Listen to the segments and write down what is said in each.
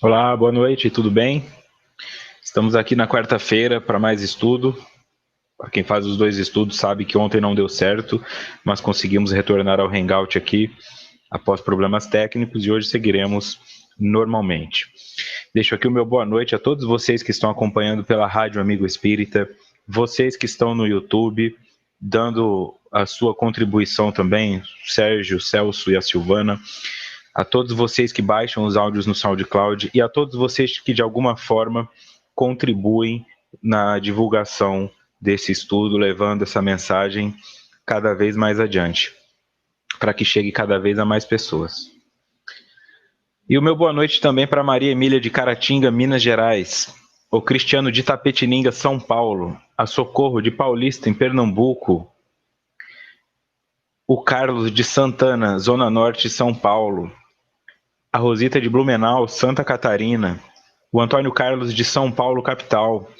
Olá, boa noite, tudo bem? Estamos aqui na quarta-feira para mais estudo. Para quem faz os dois estudos sabe que ontem não deu certo, mas conseguimos retornar ao Hangout aqui após problemas técnicos e hoje seguiremos normalmente. Deixo aqui o meu boa noite a todos vocês que estão acompanhando pela Rádio Amigo Espírita, vocês que estão no YouTube, dando a sua contribuição também, Sérgio, Celso e a Silvana, a todos vocês que baixam os áudios no SoundCloud e a todos vocês que de alguma forma contribuem na divulgação desse estudo, levando essa mensagem cada vez mais adiante, para que chegue cada vez a mais pessoas. E o meu boa noite também para Maria Emília de Caratinga, Minas Gerais, o Cristiano de Tapetininga, São Paulo, a Socorro de Paulista, em Pernambuco, o Carlos de Santana, Zona Norte, São Paulo, a Rosita de Blumenau, Santa Catarina, o Antônio Carlos de São Paulo, capital,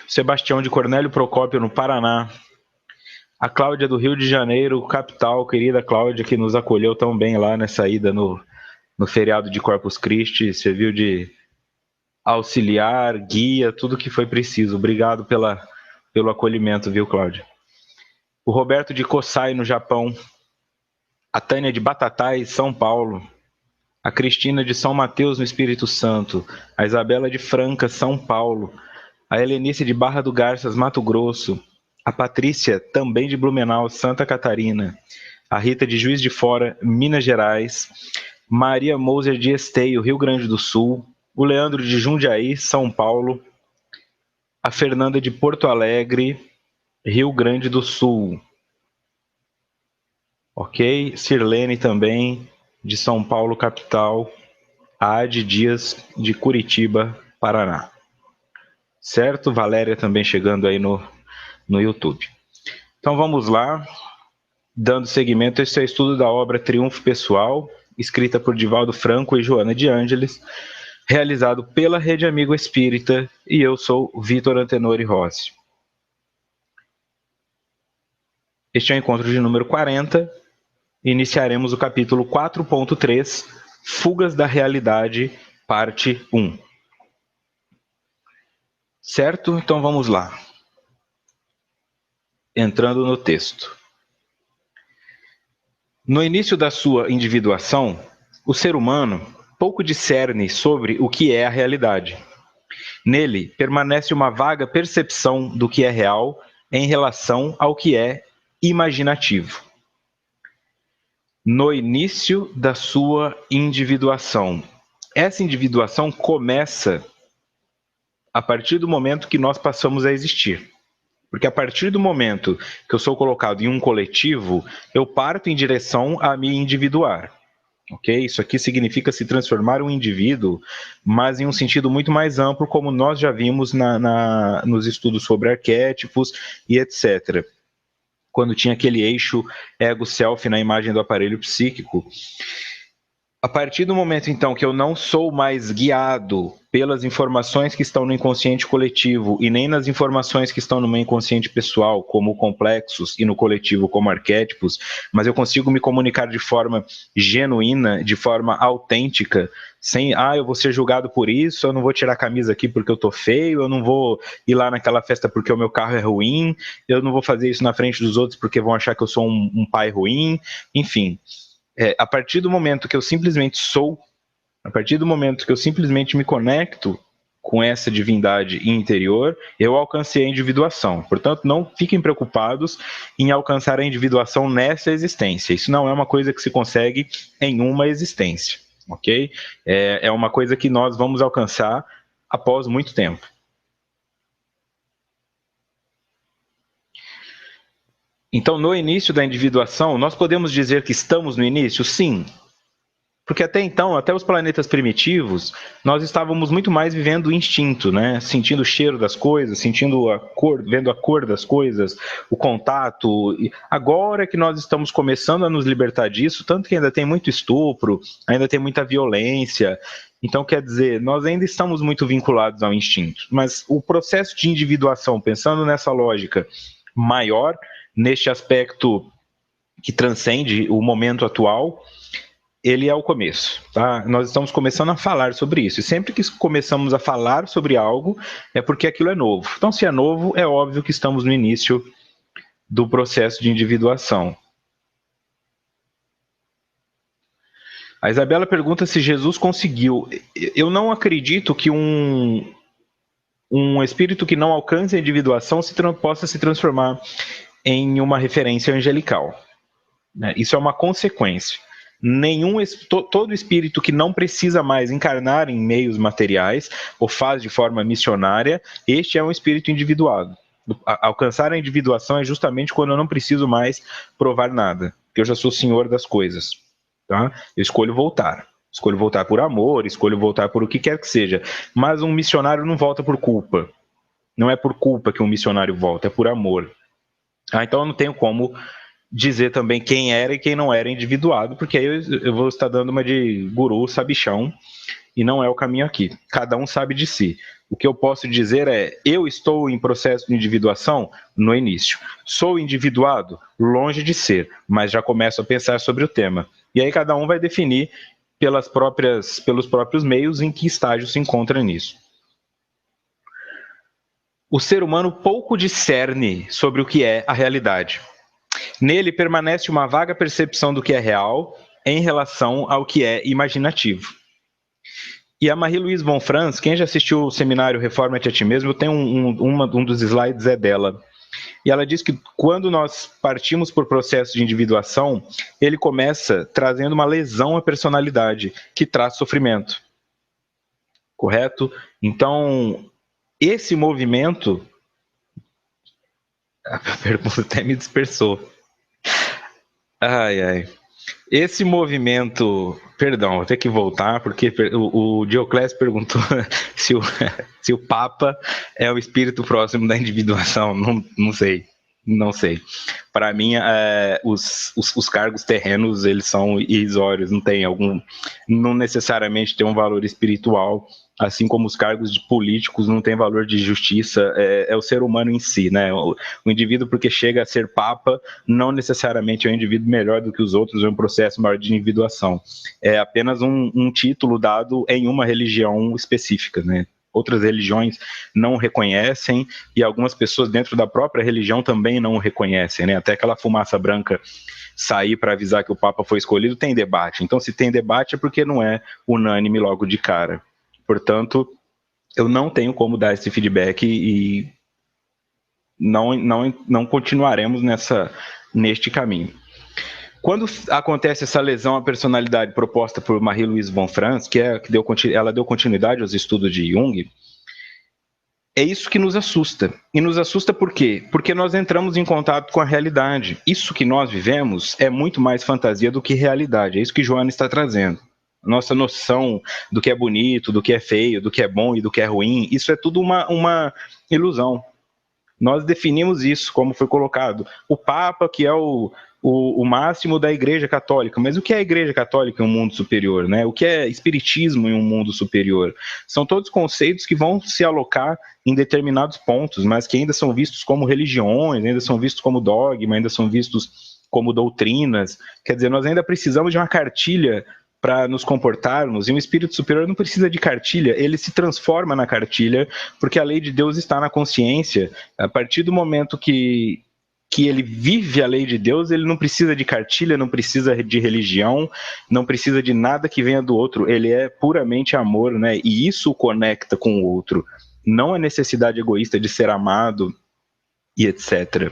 o Sebastião de Cornélio Procópio, no Paraná, a Cláudia do Rio de Janeiro, capital, querida Cláudia, que nos acolheu tão bem lá nessa ida no feriado de Corpus Christi, serviu de auxiliar, guia, tudo que foi preciso. Obrigado pelo acolhimento, viu, Cláudia? O Roberto de Kosai, no Japão, a Tânia de Batatais, São Paulo, a Cristina de São Mateus, no Espírito Santo, a Isabela de Franca, São Paulo, a Helenice de Barra do Garças, Mato Grosso, a Patrícia, também de Blumenau, Santa Catarina, a Rita de Juiz de Fora, Minas Gerais, Maria Moser de Esteio, Rio Grande do Sul, o Leandro de Jundiaí, São Paulo, a Fernanda de Porto Alegre, Rio Grande do Sul. Ok? Sirlene também, de São Paulo, capital, a Ade Dias, de Curitiba, Paraná. Certo? Valéria também chegando aí no YouTube. Então vamos lá, dando seguimento. Esse é o estudo da obra Triunfo Pessoal, escrita por Divaldo Franco e Joana de Ângeles, realizado pela Rede Amigo Espírita, e eu sou Vitor Antenori Rossi. Este é o encontro de número 40. Iniciaremos o capítulo 4.3, Fugas da Realidade, parte 1. Certo? Então vamos lá. Entrando no texto. No início da sua individuação, o ser humano pouco discerne sobre o que é a realidade. Nele permanece uma vaga percepção do que é real em relação ao que é imaginativo. No início da sua individuação. Essa individuação começa a partir do momento que nós passamos a existir. Porque a partir do momento que eu sou colocado em um coletivo, eu parto em direção a me individuar. Ok? Isso aqui significa se transformar um indivíduo, mas em um sentido muito mais amplo, como nós já vimos nos estudos sobre arquétipos e etc. Quando tinha aquele eixo ego-self na imagem do aparelho psíquico. A partir do momento, então, que eu não sou mais guiado pelas informações que estão no inconsciente coletivo e nem nas informações que estão no meu inconsciente pessoal, como complexos, e no coletivo como arquétipos, mas eu consigo me comunicar de forma genuína, de forma autêntica, sem, eu vou ser julgado por isso, eu não vou tirar a camisa aqui porque eu tô feio, eu não vou ir lá naquela festa porque o meu carro é ruim, eu não vou fazer isso na frente dos outros porque vão achar que eu sou um pai ruim, enfim. A partir do momento que eu simplesmente sou, a partir do momento que eu simplesmente me conecto com essa divindade interior, eu alcancei a individuação. Portanto, não fiquem preocupados em alcançar a individuação nessa existência. Isso não é uma coisa que se consegue em uma existência, ok? É uma coisa que nós vamos alcançar após muito tempo. Então, no início da individuação, nós podemos dizer que estamos no início? Sim. Porque até então, até os planetas primitivos, nós estávamos muito mais vivendo o instinto, né? Sentindo o cheiro das coisas, sentindo a cor, vendo a cor das coisas, o contato. Agora que nós estamos começando a nos libertar disso, tanto que ainda tem muito estupro, ainda tem muita violência. Então, quer dizer, nós ainda estamos muito vinculados ao instinto. Mas o processo de individuação, pensando nessa lógica maior, neste aspecto que transcende o momento atual, ele é o começo, tá? Nós estamos começando a falar sobre isso. E sempre que começamos a falar sobre algo, é porque aquilo é novo. Então, se é novo, é óbvio que estamos no início do processo de individuação. A Isabela pergunta se Jesus conseguiu. Eu não acredito que um espírito que não alcance a individuação possa se transformar em uma referência angelical. Isso é uma consequência. Todo espírito que não precisa mais encarnar em meios materiais ou faz de forma missionária, este é um espírito individuado. Alcançar a individuação é justamente quando eu não preciso mais provar nada, porque eu já sou senhor das coisas. Tá? Eu escolho voltar. Escolho voltar por amor, escolho voltar por o que quer que seja. Mas um missionário não volta por culpa. Não é por culpa que um missionário volta, é por amor. Então eu não tenho como dizer também quem era e quem não era individuado, porque aí eu vou estar dando uma de guru sabichão, e não é o caminho aqui. Cada um sabe de si. O que eu posso dizer é, eu estou em processo de individuação no início. Sou individuado? Longe de ser, mas já começo a pensar sobre o tema. E aí cada um vai definir pelos próprios meios em que estágio se encontra nisso. O ser humano pouco discerne sobre o que é a realidade. Nele permanece uma vaga percepção do que é real em relação ao que é imaginativo. E a Marie-Louise von Franz, quem já assistiu o seminário Reforma-te a Ti Mesmo, eu tenho um dos slides é dela. E ela diz que quando nós partimos por processo de individuação, ele começa trazendo uma lesão à personalidade, que traz sofrimento. Correto? Então, esse movimento... A pergunta até me dispersou. Ai, ai. Esse movimento... Perdão, vou ter que voltar, porque o Dioclésio perguntou se o Papa é o espírito próximo da individuação. Não sei. Não sei. Para mim, os cargos terrenos, eles são irrisórios, não necessariamente tem um valor espiritual, assim como os cargos de políticos não têm valor de justiça, é o ser humano em si, né? O indivíduo, porque chega a ser papa, não necessariamente é um indivíduo melhor do que os outros, é um processo maior de individuação. É apenas um título dado em uma religião específica, né? Outras religiões não reconhecem e algumas pessoas dentro da própria religião também não o reconhecem, né? Até aquela fumaça branca sair para avisar que o Papa foi escolhido, tem debate. Então, se tem debate é porque não é unânime logo de cara. Portanto, eu não tenho como dar esse feedback e não continuaremos neste caminho. Quando acontece essa lesão à personalidade proposta por Marie-Louise von Franz, ela deu continuidade aos estudos de Jung, é isso que nos assusta. E nos assusta por quê? Porque nós entramos em contato com a realidade. Isso que nós vivemos é muito mais fantasia do que realidade. É isso que Joana está trazendo. Nossa noção do que é bonito, do que é feio, do que é bom e do que é ruim, isso é tudo uma ilusão. Nós definimos isso, como foi colocado. O Papa, que é o máximo da Igreja Católica. Mas o que é a Igreja Católica em um mundo superior, né? O que é espiritismo em um mundo superior? São todos conceitos que vão se alocar em determinados pontos, mas que ainda são vistos como religiões, ainda são vistos como dogma, ainda são vistos como doutrinas. Quer dizer, nós ainda precisamos de uma cartilha para nos comportarmos, e um espírito superior não precisa de cartilha, ele se transforma na cartilha, porque a lei de Deus está na consciência. A partir do momento que ele vive a lei de Deus, ele não precisa de cartilha, não precisa de religião, não precisa de nada que venha do outro, ele é puramente amor, né? E isso o conecta com o outro, não a necessidade egoísta de ser amado e etc.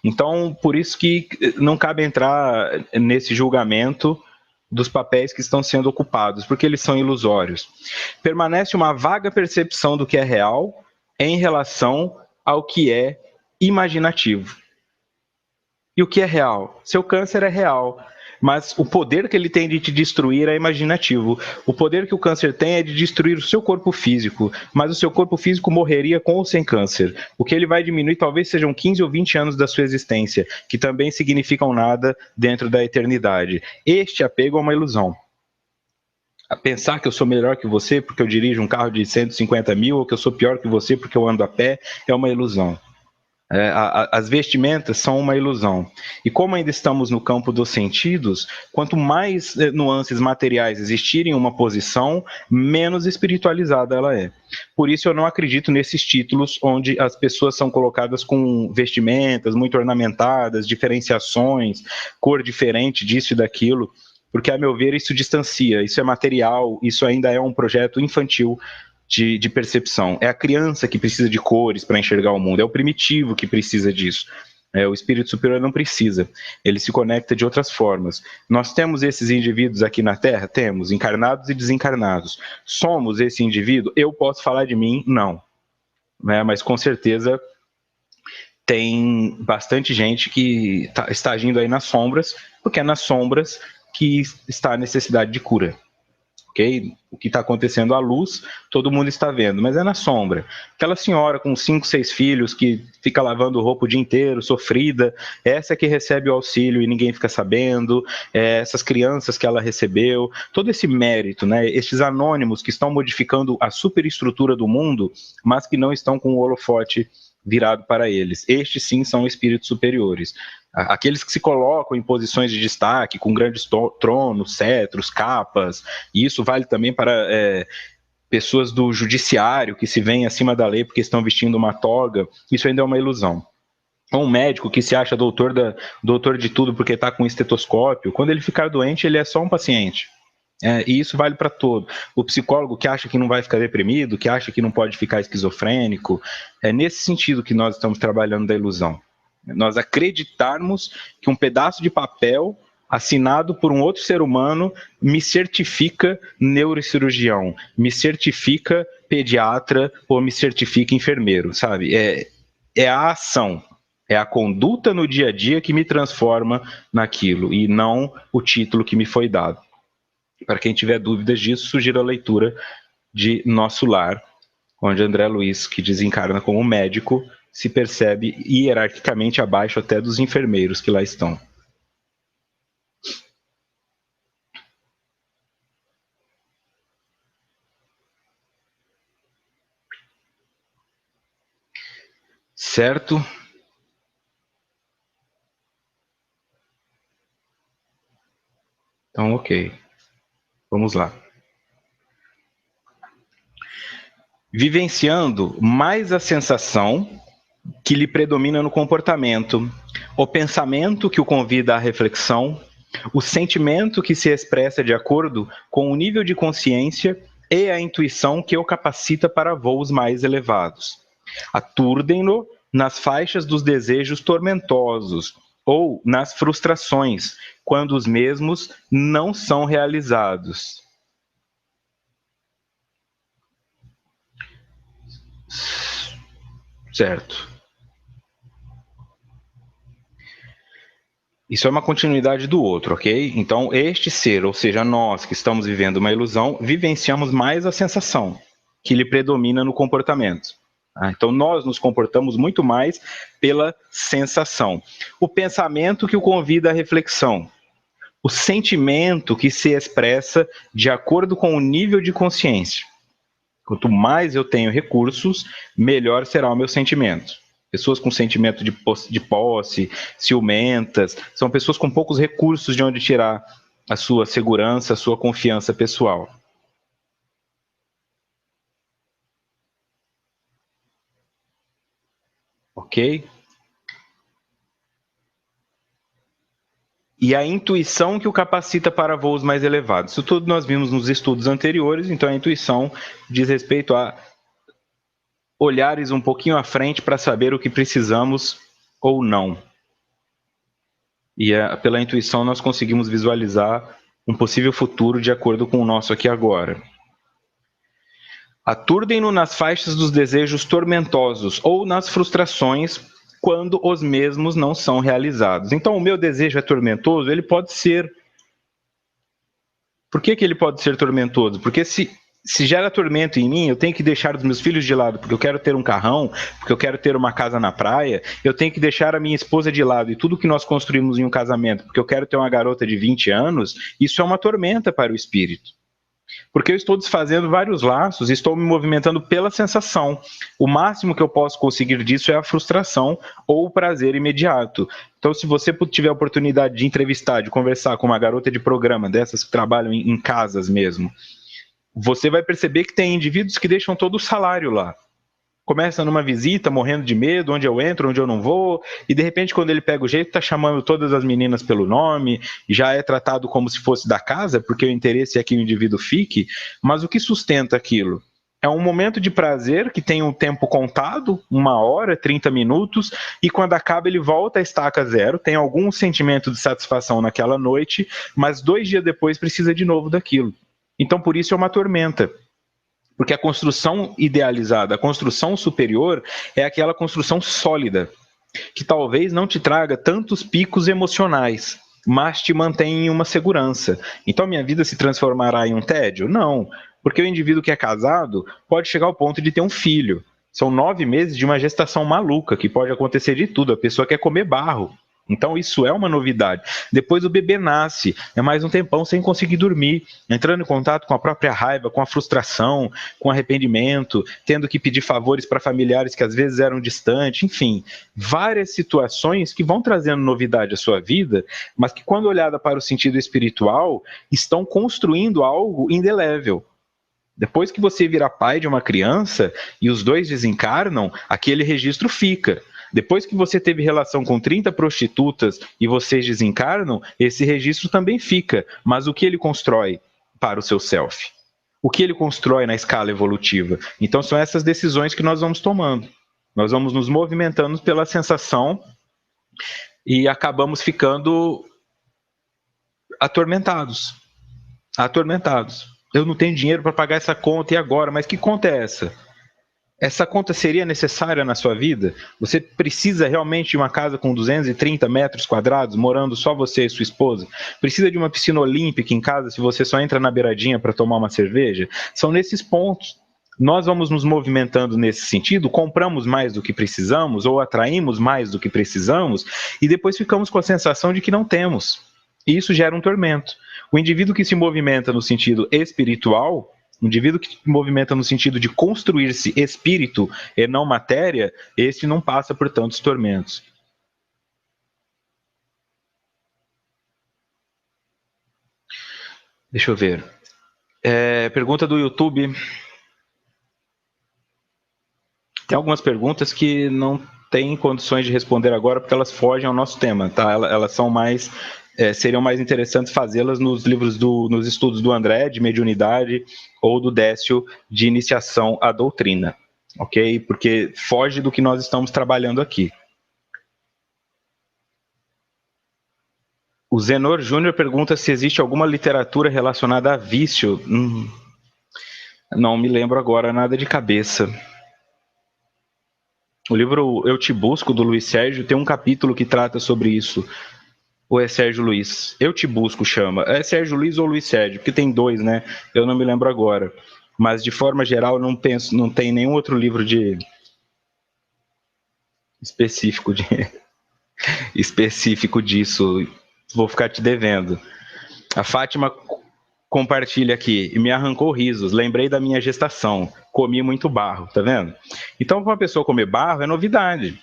Então, por isso que não cabe entrar nesse julgamento dos papéis que estão sendo ocupados, porque eles são ilusórios. Permanece uma vaga percepção do que é real em relação ao que é imaginativo. E o que é real? Seu câncer é real, mas o poder que ele tem de te destruir é imaginativo. O poder que o câncer tem é de destruir o seu corpo físico, mas o seu corpo físico morreria com ou sem câncer. O que ele vai diminuir talvez sejam 15 ou 20 anos da sua existência, que também significam nada dentro da eternidade. Este apego é uma ilusão. A pensar que eu sou melhor que você porque eu dirijo um carro de 150 mil, ou que eu sou pior que você porque eu ando a pé, é uma ilusão. As vestimentas são uma ilusão. E como ainda estamos no campo dos sentidos, quanto mais nuances materiais existirem em uma posição, menos espiritualizada ela é. Por isso eu não acredito nesses títulos onde as pessoas são colocadas com vestimentas muito ornamentadas, diferenciações, cor diferente disso e daquilo, porque, a meu ver, isso distancia, isso é material, isso ainda é um projeto infantil de percepção. É a criança que precisa de cores para enxergar o mundo, é o primitivo que precisa disso. O espírito superior não precisa, ele se conecta de outras formas. Nós temos esses indivíduos aqui na Terra? Temos, encarnados e desencarnados. Somos esse indivíduo? Eu posso falar de mim? Não. Mas com certeza tem bastante gente que está agindo aí nas sombras, porque é nas sombras que está a necessidade de cura. Okay? O que está acontecendo à luz, todo mundo está vendo, mas é na sombra. Aquela senhora com 5, 6 filhos que fica lavando roupa o dia inteiro, sofrida, essa que recebe o auxílio e ninguém fica sabendo, essas crianças que ela recebeu, todo esse mérito, né? Estes anônimos que estão modificando a superestrutura do mundo, mas que não estão com o holofote virado para eles. Estes sim são espíritos superiores. Aqueles que se colocam em posições de destaque, com grandes tronos, cetros, capas, e isso vale também para pessoas do judiciário que se veem acima da lei porque estão vestindo uma toga, isso ainda é uma ilusão. Um médico que se acha doutor de tudo porque está com um estetoscópio, quando ele ficar doente, ele é só um paciente. E isso vale para todo. O psicólogo que acha que não vai ficar deprimido, que acha que não pode ficar esquizofrênico, é nesse sentido que nós estamos trabalhando da ilusão. Nós acreditarmos que um pedaço de papel assinado por um outro ser humano me certifica neurocirurgião, me certifica pediatra ou me certifica enfermeiro, sabe? É a ação, é a conduta no dia a dia que me transforma naquilo e não o título que me foi dado. Para quem tiver dúvidas disso, sugiro a leitura de Nosso Lar, onde André Luiz, que desencarna como médico, se percebe hierarquicamente abaixo até dos enfermeiros que lá estão. Certo? Então, ok. Vamos lá. Vivenciando mais a sensação que lhe predomina no comportamento, o pensamento que o convida à reflexão, o sentimento que se expressa de acordo com o nível de consciência e a intuição que o capacita para voos mais elevados. Aturdem-no nas faixas dos desejos tormentosos ou nas frustrações, quando os mesmos não são realizados. Certo. Isso é uma continuidade do outro, ok? Então, este ser, ou seja, nós que estamos vivendo uma ilusão, vivenciamos mais a sensação que lhe predomina no comportamento. Então, nós nos comportamos muito mais pela sensação. O pensamento que o convida à reflexão. O sentimento que se expressa de acordo com o nível de consciência. Quanto mais eu tenho recursos, melhor será o meu sentimento. Pessoas com sentimento de posse, ciumentas, são pessoas com poucos recursos de onde tirar a sua segurança, a sua confiança pessoal. Ok? E a intuição que o capacita para voos mais elevados. Isso tudo nós vimos nos estudos anteriores, então a intuição diz respeito a olhares um pouquinho à frente para saber o que precisamos ou não. E pela intuição nós conseguimos visualizar um possível futuro de acordo com o nosso aqui agora. Aturdem-no nas faixas dos desejos tormentosos ou nas frustrações quando os mesmos não são realizados. Então, o meu desejo é tormentoso? Ele pode ser. Por que ele pode ser tormentoso? Porque se gera tormento em mim, eu tenho que deixar os meus filhos de lado, porque eu quero ter um carrão, porque eu quero ter uma casa na praia, eu tenho que deixar a minha esposa de lado e tudo que nós construímos em um casamento, porque eu quero ter uma garota de 20 anos, isso é uma tormenta para o espírito. Porque eu estou desfazendo vários laços e estou me movimentando pela sensação. O máximo que eu posso conseguir disso é a frustração ou o prazer imediato. Então, se você tiver a oportunidade de entrevistar, de conversar com uma garota de programa, dessas que trabalham em casas mesmo, você vai perceber que tem indivíduos que deixam todo o salário lá. Começa numa visita, morrendo de medo, onde eu entro, onde eu não vou, e de repente, quando ele pega o jeito, tá chamando todas as meninas pelo nome, já é tratado como se fosse da casa, porque o interesse é que o indivíduo fique, mas o que sustenta aquilo? É um momento de prazer que tem um tempo contado, 1 hora, 30 minutos, e quando acaba ele volta à estaca zero, tem algum sentimento de satisfação naquela noite, mas 2 dias depois precisa de novo daquilo. Então, por isso é uma tormenta. Porque a construção idealizada, a construção superior, é aquela construção sólida, que talvez não te traga tantos picos emocionais, mas te mantém em uma segurança. Então, minha vida se transformará em um tédio? Não, porque o indivíduo que é casado pode chegar ao ponto de ter um filho. São 9 meses de uma gestação maluca, que pode acontecer de tudo. A pessoa quer comer barro. Então, isso é uma novidade. Depois o bebê nasce, é mais um tempão sem conseguir dormir, entrando em contato com a própria raiva, com a frustração, com o arrependimento, tendo que pedir favores para familiares que às vezes eram distantes, enfim, várias situações que vão trazendo novidade à sua vida, mas que, quando olhada para o sentido espiritual, estão construindo algo indelével. Depois que você vira pai de uma criança e os dois desencarnam, aquele registro fica. Depois que você teve relação com 30 prostitutas e vocês desencarnam, esse registro também fica. Mas o que ele constrói para o seu self? O que ele constrói na escala evolutiva? Então são essas decisões que nós vamos tomando. Nós vamos nos movimentando pela sensação e acabamos ficando atormentados. Atormentados. Eu não tenho dinheiro para pagar essa conta, e agora? Mas que conta é essa? Essa conta seria necessária na sua vida? Você precisa realmente de uma casa com 230 metros quadrados, morando só você e sua esposa? Precisa de uma piscina olímpica em casa se você só entra na beiradinha para tomar uma cerveja? São nesses pontos. Nós vamos nos movimentando nesse sentido, compramos mais do que precisamos ou atraímos mais do que precisamos e depois ficamos com a sensação de que não temos. E isso gera um tormento. O indivíduo que se movimenta no sentido espiritual, o indivíduo que se movimenta no sentido de construir-se espírito e não matéria, esse não passa por tantos tormentos. Deixa eu ver. Pergunta do YouTube. Tem algumas perguntas que não tem condições de responder agora porque elas fogem ao nosso tema, tá? Elas são mais... seriam mais interessantes fazê-las nos livros nos estudos do André, de mediunidade, ou do Décio, de iniciação à doutrina, ok? Porque foge do que nós estamos trabalhando aqui. O Zenor Júnior pergunta se existe alguma literatura relacionada a vício. Não me lembro agora, nada de cabeça. O livro Eu Te Busco, do Luiz Sérgio, tem um capítulo que trata sobre isso. Ou é Sérgio Luiz? Eu Te Busco chama. É Sérgio Luiz ou Luiz Sérgio? Porque tem 2, né? Eu não me lembro agora. Mas, de forma geral, não tem nenhum outro livro específico disso. Vou ficar te devendo. A Fátima compartilha aqui. E me arrancou risos. Lembrei da minha gestação. Comi muito barro, tá vendo? Então, para uma pessoa comer barro é novidade.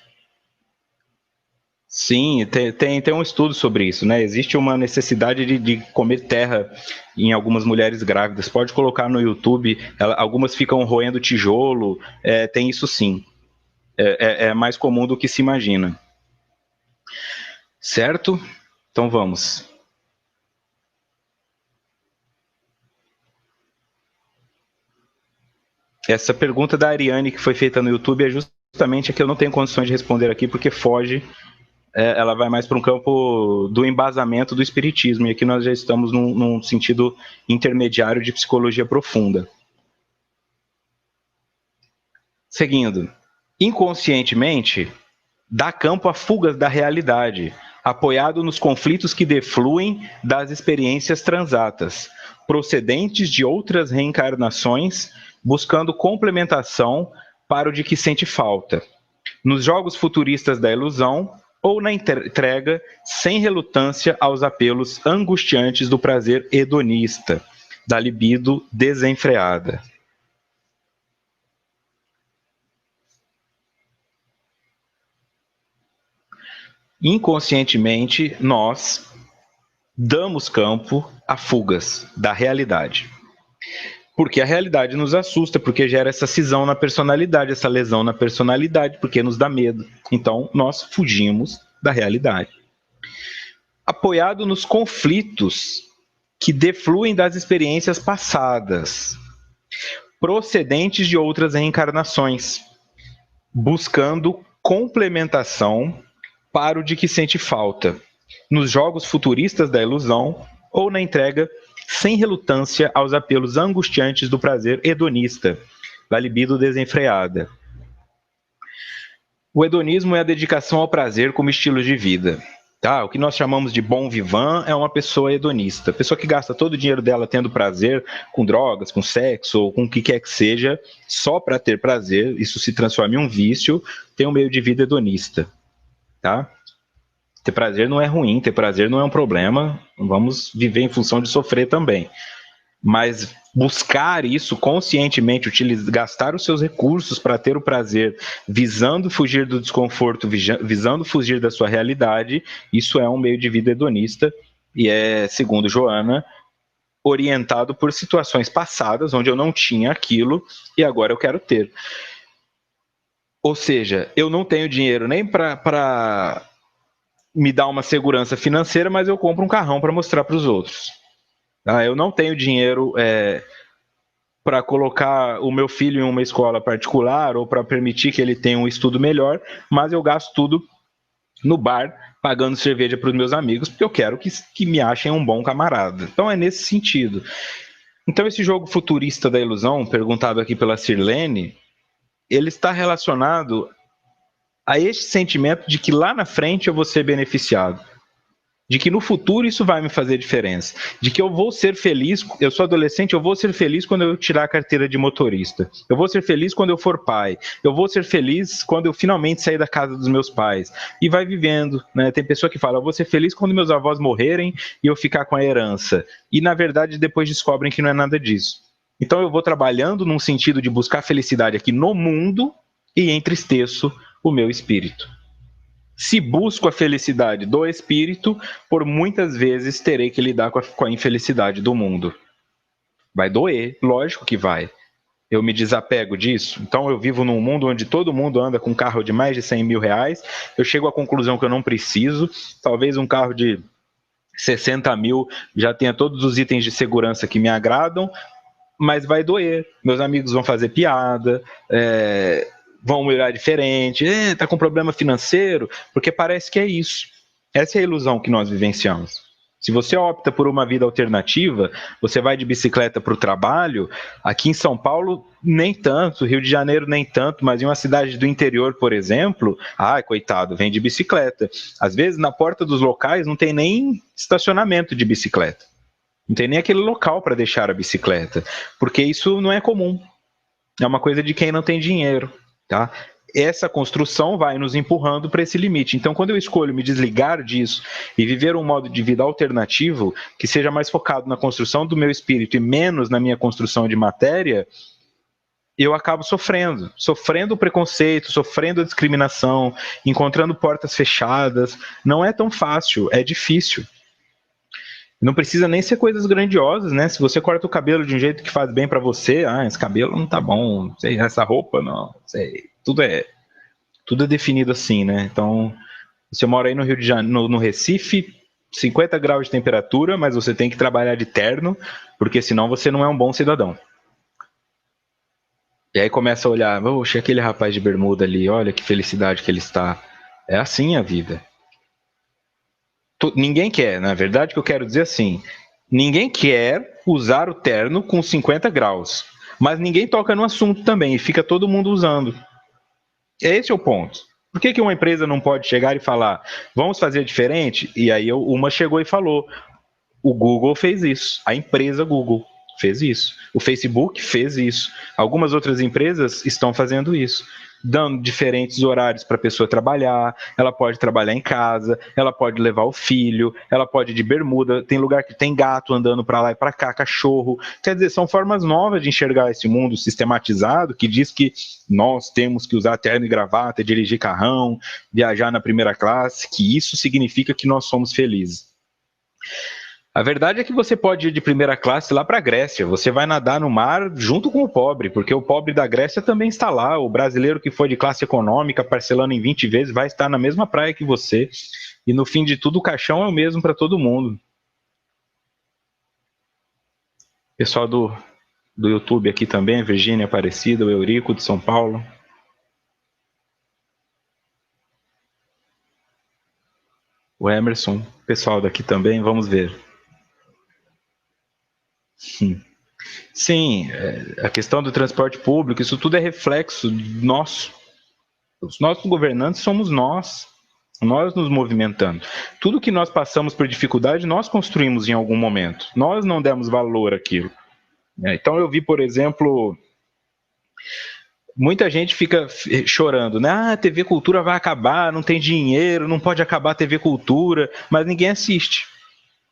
Sim, tem um estudo sobre isso, né? Existe uma necessidade de comer terra em algumas mulheres grávidas. Pode colocar no YouTube, algumas ficam roendo tijolo, tem isso sim. É mais comum do que se imagina. Certo? Então vamos. Essa pergunta da Ariane que foi feita no YouTube é justamente a que eu não tenho condições de responder aqui, porque foge... ela vai mais para um campo do embasamento do espiritismo, e aqui nós já estamos num sentido intermediário de psicologia profunda. Seguindo, inconscientemente, dá campo a fugas da realidade, apoiado nos conflitos que defluem das experiências transatas, procedentes de outras reencarnações, buscando complementação para o de que sente falta. Nos jogos futuristas da ilusão, ou na entrega sem relutância aos apelos angustiantes do prazer hedonista. da libido desenfreada. Inconscientemente, nós damos campo a fugas da realidade. Porque a realidade nos assusta, porque gera essa cisão na personalidade, essa lesão na personalidade, porque nos dá medo. Então, nós fugimos da realidade. Apoiado nos conflitos que defluem das experiências passadas, procedentes de outras reencarnações, buscando complementação para o de que sente falta, nos jogos futuristas da ilusão ou na entrega sem relutância aos apelos angustiantes do prazer hedonista, da libido desenfreada. O hedonismo é a dedicação ao prazer como estilo de vida. Tá? O que nós chamamos de bom vivant é uma pessoa hedonista, pessoa que gasta todo o dinheiro dela tendo prazer com drogas, com sexo ou com o que quer que seja, só para ter prazer, isso se transforma em um vício, tem um meio de vida hedonista. Tá? Ter prazer não é ruim, ter prazer não é um problema, vamos viver em função de sofrer também. Mas buscar isso conscientemente, gastar os seus recursos para ter o prazer, visando fugir do desconforto, visando fugir da sua realidade, isso é um meio de vida hedonista e é, segundo Joana, orientado por situações passadas onde eu não tinha aquilo e agora eu quero ter. Ou seja, eu não tenho dinheiro nem para me dar uma segurança financeira, mas eu compro um carrão para mostrar para os outros. Eu não tenho dinheiro para colocar o meu filho em uma escola particular ou para permitir que ele tenha um estudo melhor, mas eu gasto tudo no bar, pagando cerveja para os meus amigos, porque eu quero que me achem um bom camarada. Então é nesse sentido. Então esse jogo futurista da ilusão, perguntado aqui pela Sirlene, ele está relacionado a este sentimento de que lá na frente eu vou ser beneficiado, de que no futuro isso vai me fazer diferença, de que eu vou ser feliz, eu sou adolescente, eu vou ser feliz quando eu tirar a carteira de motorista, eu vou ser feliz quando eu for pai, eu vou ser feliz quando eu finalmente sair da casa dos meus pais, e vai vivendo, né? Tem pessoa que fala, eu vou ser feliz quando meus avós morrerem e eu ficar com a herança, e na verdade depois descobrem que não é nada disso. Então eu vou trabalhando num sentido de buscar felicidade aqui no mundo e entristeço o meu espírito. Se busco a felicidade do espírito, por muitas vezes terei que lidar com a infelicidade do mundo. Vai doer, lógico que vai. Eu me desapego disso. Então eu vivo num mundo onde todo mundo anda com um carro de mais de 100 mil reais. Eu chego à conclusão que eu não preciso. Talvez um carro de 60 mil já tenha todos os itens de segurança que me agradam, mas vai doer. Meus amigos vão fazer piada, vão olhar diferente, tá com problema financeiro, porque parece que é isso. Essa é a ilusão que nós vivenciamos. Se você opta por uma vida alternativa, você vai de bicicleta para o trabalho, aqui em São Paulo nem tanto, Rio de Janeiro nem tanto, mas em uma cidade do interior, por exemplo, coitado, vem de bicicleta. Às vezes na porta dos locais não tem nem estacionamento de bicicleta. Não tem nem aquele local para deixar a bicicleta, porque isso não é comum. É uma coisa de quem não tem dinheiro. Tá? Essa construção vai nos empurrando para esse limite. Então, quando eu escolho me desligar disso e viver um modo de vida alternativo, que seja mais focado na construção do meu espírito e menos na minha construção de matéria, eu acabo sofrendo o preconceito, sofrendo a discriminação, encontrando portas fechadas. Não é tão fácil, é difícil. Não precisa nem ser coisas grandiosas, né? Se você corta o cabelo de um jeito que faz bem para você, esse cabelo não tá bom, sei, essa roupa não, sei, tudo é definido assim, né? Então, você mora aí no Rio de Janeiro, no Recife, 50 graus de temperatura, mas você tem que trabalhar de terno, porque senão você não é um bom cidadão. E aí começa a olhar, oxe, aquele rapaz de bermuda ali, olha que felicidade que ele está. É assim a vida. Ninguém quer, na verdade, que eu quero dizer assim, ninguém quer usar o terno com 50 graus, mas ninguém toca no assunto também, e fica todo mundo usando. Esse é o ponto. Por que uma empresa não pode chegar e falar, vamos fazer diferente? E aí uma chegou e falou, o Google fez isso, a empresa Google fez isso, o Facebook fez isso, algumas outras empresas estão fazendo isso. dando diferentes horários para a pessoa trabalhar, ela pode trabalhar em casa, ela pode levar o filho, ela pode ir de bermuda, tem lugar que tem gato andando para lá e para cá, cachorro. Quer dizer, são formas novas de enxergar esse mundo sistematizado que diz que nós temos que usar terno e gravata, dirigir carrão, viajar na primeira classe, que isso significa que nós somos felizes. A verdade é que você pode ir de primeira classe lá para a Grécia, você vai nadar no mar junto com o pobre, porque o pobre da Grécia também está lá, o brasileiro que foi de classe econômica, parcelando em 20 vezes, vai estar na mesma praia que você, e no fim de tudo o caixão é o mesmo para todo mundo. Pessoal do YouTube aqui também, Virgínia Aparecida, o Eurico de São Paulo. O Emerson, pessoal daqui também, vamos ver. Sim, a questão do transporte público, isso tudo é reflexo nosso. Os nossos governantes somos nós nos movimentando. Tudo que nós passamos por dificuldade, nós construímos em algum momento. Nós não demos valor àquilo. Então eu vi, por exemplo, muita gente fica chorando, né? Ah, a TV Cultura vai acabar, não tem dinheiro, não pode acabar a TV Cultura, mas ninguém assiste.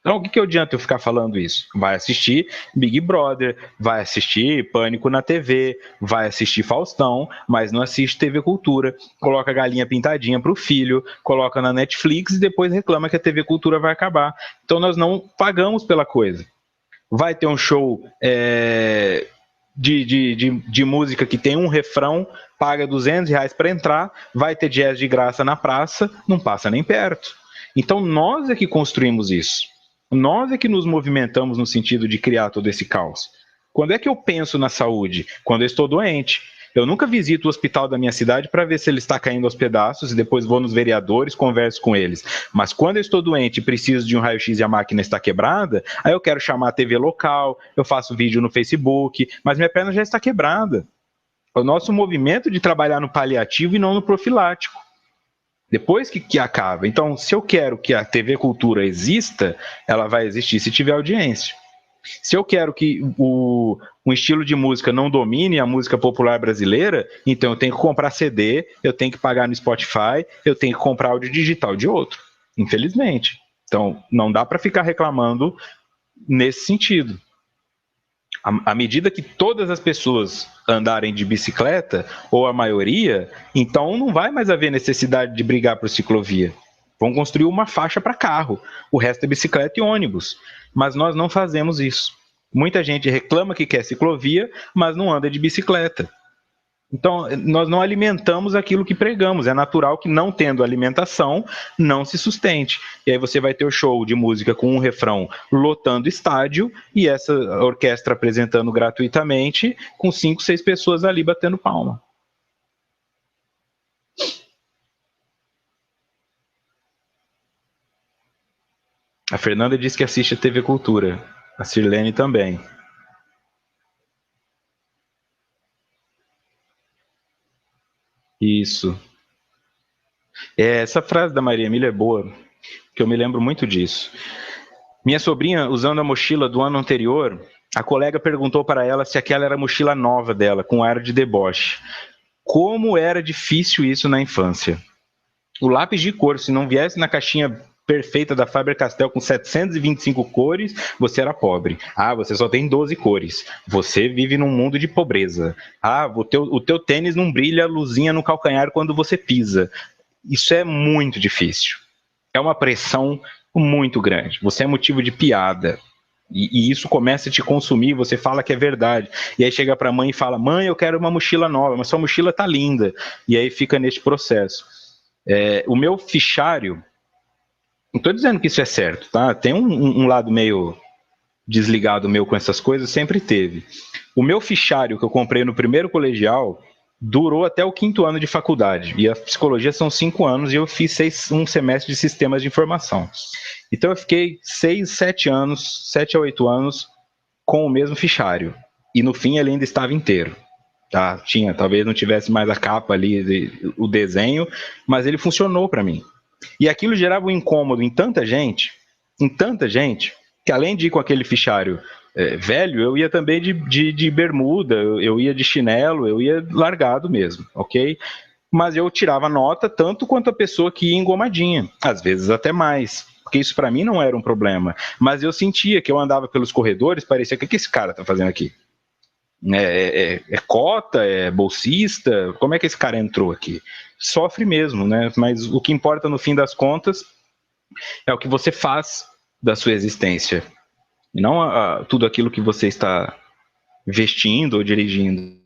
Então, o que adianta eu ficar falando isso? Vai assistir Big Brother, vai assistir Pânico na TV, vai assistir Faustão, mas não assiste TV Cultura, coloca a galinha pintadinha para o filho, coloca na Netflix e depois reclama que a TV Cultura vai acabar. Então, nós não pagamos pela coisa. Vai ter um show de música que tem um refrão, paga R$200 para entrar, vai ter jazz de graça na praça, não passa nem perto. Então, nós é que construímos isso. Nós é que nos movimentamos no sentido de criar todo esse caos. Quando é que eu penso na saúde? Quando eu estou doente. Eu nunca visito o hospital da minha cidade para ver se ele está caindo aos pedaços e depois vou nos vereadores, converso com eles. Mas quando eu estou doente e preciso de um raio-x e a máquina está quebrada, aí eu quero chamar a TV local, eu faço vídeo no Facebook, mas minha perna já está quebrada. É o nosso movimento de trabalhar no paliativo e não no profilático. Depois que acaba. Então, se eu quero que a TV Cultura exista, ela vai existir se tiver audiência. Se eu quero que um estilo de música não domine a música popular brasileira, então eu tenho que comprar CD, eu tenho que pagar no Spotify, eu tenho que comprar áudio digital de outro. Infelizmente. Então, não dá para ficar reclamando nesse sentido. À medida que todas as pessoas andarem de bicicleta, ou a maioria, então não vai mais haver necessidade de brigar por ciclovia. Vão construir uma faixa para carro, o resto é bicicleta e ônibus. Mas nós não fazemos isso. Muita gente reclama que quer ciclovia, mas não anda de bicicleta. Então, nós não alimentamos aquilo que pregamos. É natural que, não tendo alimentação, não se sustente. E aí você vai ter o show de música com um refrão lotando estádio e essa orquestra apresentando gratuitamente com 5, 6 pessoas ali batendo palma. A Fernanda diz que assiste a TV Cultura. A Sirlene também. Isso. Essa frase da Maria Emília é boa, que eu me lembro muito disso. Minha sobrinha, usando a mochila do ano anterior, a colega perguntou para ela se aquela era a mochila nova dela, com ar de deboche. Como era difícil isso na infância. O lápis de cor, se não viesse na caixinha perfeita da Faber-Castell com 725 cores, você era pobre. Ah, você só tem 12 cores. Você vive num mundo de pobreza. Ah, o teu tênis não brilha a luzinha no calcanhar quando você pisa. Isso é muito difícil. É uma pressão muito grande. Você é motivo de piada. E isso começa a te consumir, você fala que é verdade. E aí chega para a mãe e fala, mãe, eu quero uma mochila nova, mas sua mochila tá linda. E aí fica nesse processo. O meu fichário, não estou dizendo que isso é certo, tá? Tem um lado meio desligado meu com essas coisas, sempre teve. O meu fichário que eu comprei no primeiro colegial durou até o 5º ano de faculdade. E a psicologia são 5 anos e eu fiz um semestre de sistemas de informação. Então eu fiquei 6, 7 anos, 7 a 8 anos com o mesmo fichário. E no fim ele ainda estava inteiro. Tá? Talvez não tivesse mais a capa ali, o desenho, mas ele funcionou para mim. E aquilo gerava um incômodo em tanta gente, que além de ir com aquele fichário velho, eu ia também de bermuda, eu ia de chinelo, eu ia largado mesmo, ok? Mas eu tirava nota tanto quanto a pessoa que ia engomadinha, às vezes até mais, porque isso para mim não era um problema. Mas eu sentia que eu andava pelos corredores, parecia, o que esse cara tá fazendo aqui? É cota, é bolsista, como é que esse cara entrou aqui? Sofre mesmo, né? Mas o que importa no fim das contas é o que você faz da sua existência, e não tudo aquilo que você está vestindo ou dirigindo.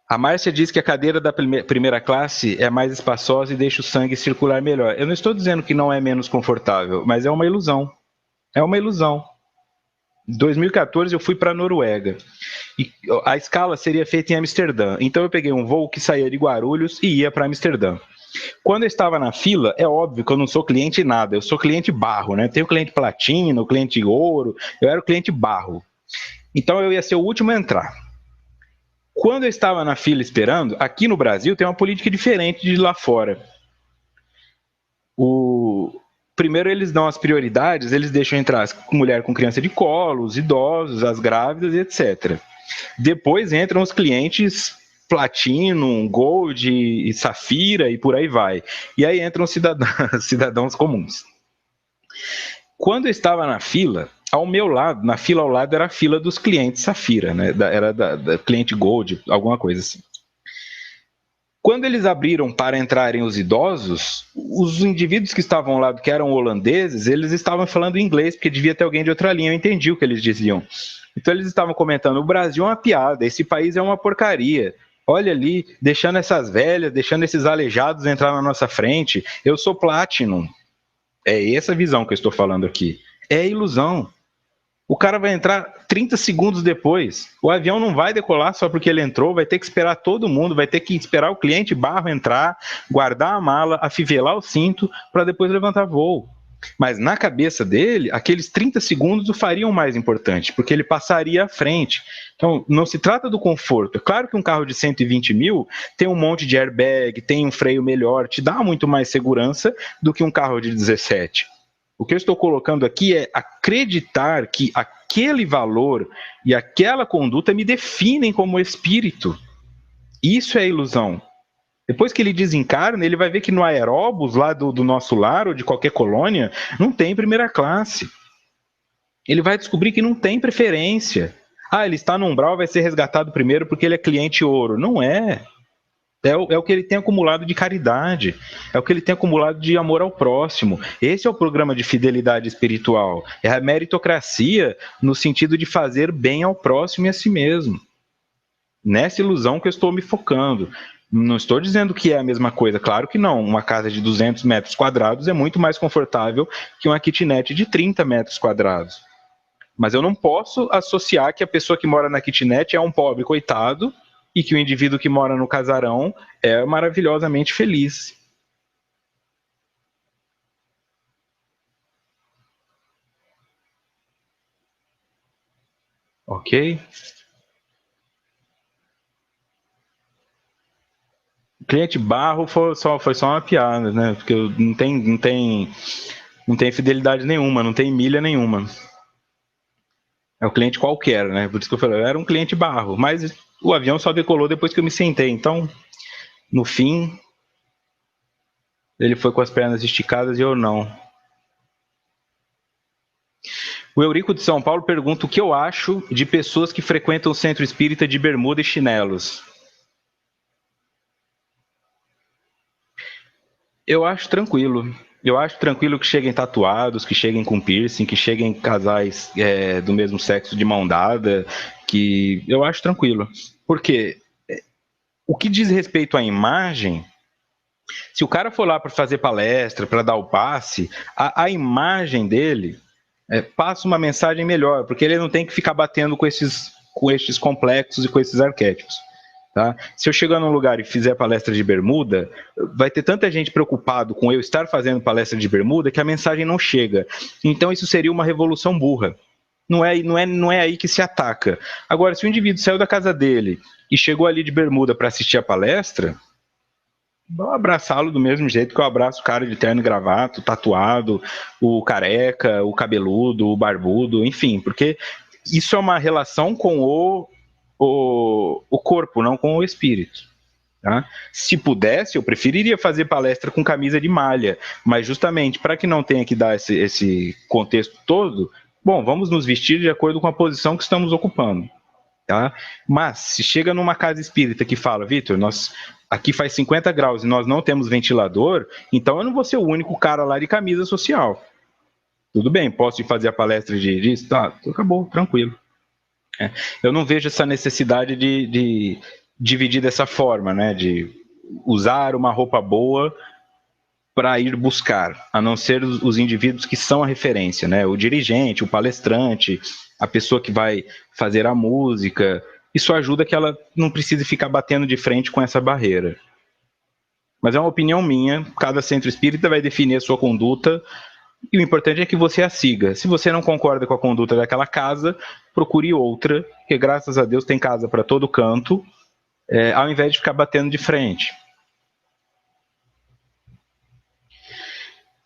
A Márcia diz que a cadeira da primeira classe é mais espaçosa e deixa o sangue circular melhor. Eu não estou dizendo que não é menos confortável, mas é uma ilusão. É uma ilusão. Em 2014 eu fui para a Noruega e a escala seria feita em Amsterdã. Então eu peguei um voo que saía de Guarulhos e ia para Amsterdã. Quando eu estava na fila, é óbvio que eu não sou cliente nada, eu sou cliente barro, né? Tenho cliente platina, cliente ouro, eu era o cliente barro. Então eu ia ser o último a entrar. Quando eu estava na fila esperando, aqui no Brasil tem uma política diferente de lá fora. Primeiro eles dão as prioridades, eles deixam entrar as mulher com criança de colo, os idosos, as grávidas, etc. Depois entram os clientes Platinum, Gold e Safira e por aí vai. E aí entram os cidadãos comuns. Quando eu estava na fila, ao meu lado, na fila ao lado, era a fila dos clientes Safira, né? Era da cliente Gold, alguma coisa assim. Quando eles abriram para entrarem os idosos, os indivíduos que estavam ao lado, que eram holandeses, eles estavam falando inglês, porque devia ter alguém de outra linha, eu entendi o que eles diziam. Então eles estavam comentando, o Brasil é uma piada, esse país é uma porcaria. Olha ali, deixando essas velhas, deixando esses aleijados entrar na nossa frente. Eu sou Platinum. É essa visão que eu estou falando aqui. É ilusão. O cara vai entrar 30 segundos depois. O avião não vai decolar só porque ele entrou, vai ter que esperar todo mundo, vai ter que esperar o cliente barro entrar, guardar a mala, afivelar o cinto para depois levantar voo. Mas na cabeça dele, aqueles 30 segundos o fariam mais importante, porque ele passaria à frente. Então, não se trata do conforto. É claro que um carro de 120 mil tem um monte de airbag, tem um freio melhor, te dá muito mais segurança do que um carro de 17. O que eu estou colocando aqui é acreditar que aquele valor e aquela conduta me definem como espírito. Isso é ilusão. Depois que ele desencarna, ele vai ver que no aeróbus lá do nosso lar ou de qualquer colônia, não tem primeira classe. Ele vai descobrir que não tem preferência. Ah, ele está no umbral, vai ser resgatado primeiro porque ele é cliente ouro. Não é. É o que ele tem acumulado de caridade, é o que ele tem acumulado de amor ao próximo. Esse é o programa de fidelidade espiritual. É a meritocracia no sentido de fazer bem ao próximo e a si mesmo. Nessa ilusão que eu estou me focando. Não estou dizendo que é a mesma coisa, claro que não. Uma casa de 200 metros quadrados é muito mais confortável que uma kitnet de 30 metros quadrados. Mas eu não posso associar que a pessoa que mora na kitnet é um pobre coitado e que o indivíduo que mora no casarão é maravilhosamente feliz. Ok? Cliente barro foi só uma piada, né? Porque não tem fidelidade nenhuma, não tem milha nenhuma. É um cliente qualquer, né? Por isso que eu falei, eu era um cliente barro, mas o avião só decolou depois que eu me sentei. Então, no fim, ele foi com as pernas esticadas e eu não. O Eurico de São Paulo pergunta o que eu acho de pessoas que frequentam o centro espírita de bermuda e chinelos. Eu acho tranquilo. Eu acho tranquilo que cheguem tatuados, que cheguem com piercing, que cheguem casais do mesmo sexo de mão dada, que eu acho tranquilo. Porque o que diz respeito à imagem, se o cara for lá para fazer palestra, para dar o passe, a imagem dele passa uma mensagem melhor, porque ele não tem que ficar batendo com estes complexos e com esses arquétipos. Tá? Se eu chegar num lugar e fizer palestra de bermuda, vai ter tanta gente preocupado com eu estar fazendo palestra de bermuda que a mensagem não chega. Então isso seria uma revolução burra. Não é aí que se ataca. Agora, se o indivíduo saiu da casa dele e chegou ali de bermuda para assistir a palestra, vou abraçá-lo do mesmo jeito que eu abraço o cara de terno e gravata, o tatuado, o careca, o cabeludo, o barbudo, enfim, porque isso é uma relação com o corpo, não com o espírito. Tá? Se pudesse, eu preferiria fazer palestra com camisa de malha, mas justamente para que não tenha que dar esse contexto todo, bom, vamos nos vestir de acordo com a posição que estamos ocupando. Tá? Mas se chega numa casa espírita que fala, Vitor, nós aqui faz 50 graus e nós não temos ventilador, então eu não vou ser o único cara lá de camisa social. Tudo bem, posso ir fazer a palestra disso? Tá, acabou, tranquilo. Eu não vejo essa necessidade de dividir dessa forma, né? De usar uma roupa boa para ir buscar, a não ser os indivíduos que são a referência, né? O dirigente, o palestrante, a pessoa que vai fazer a música. Isso ajuda que ela não precise ficar batendo de frente com essa barreira. Mas é uma opinião minha, cada centro espírita vai definir a sua conduta e o importante é que você a siga. Se você não concorda com a conduta daquela casa, procure outra, que graças a Deus tem casa para todo canto, ao invés de ficar batendo de frente.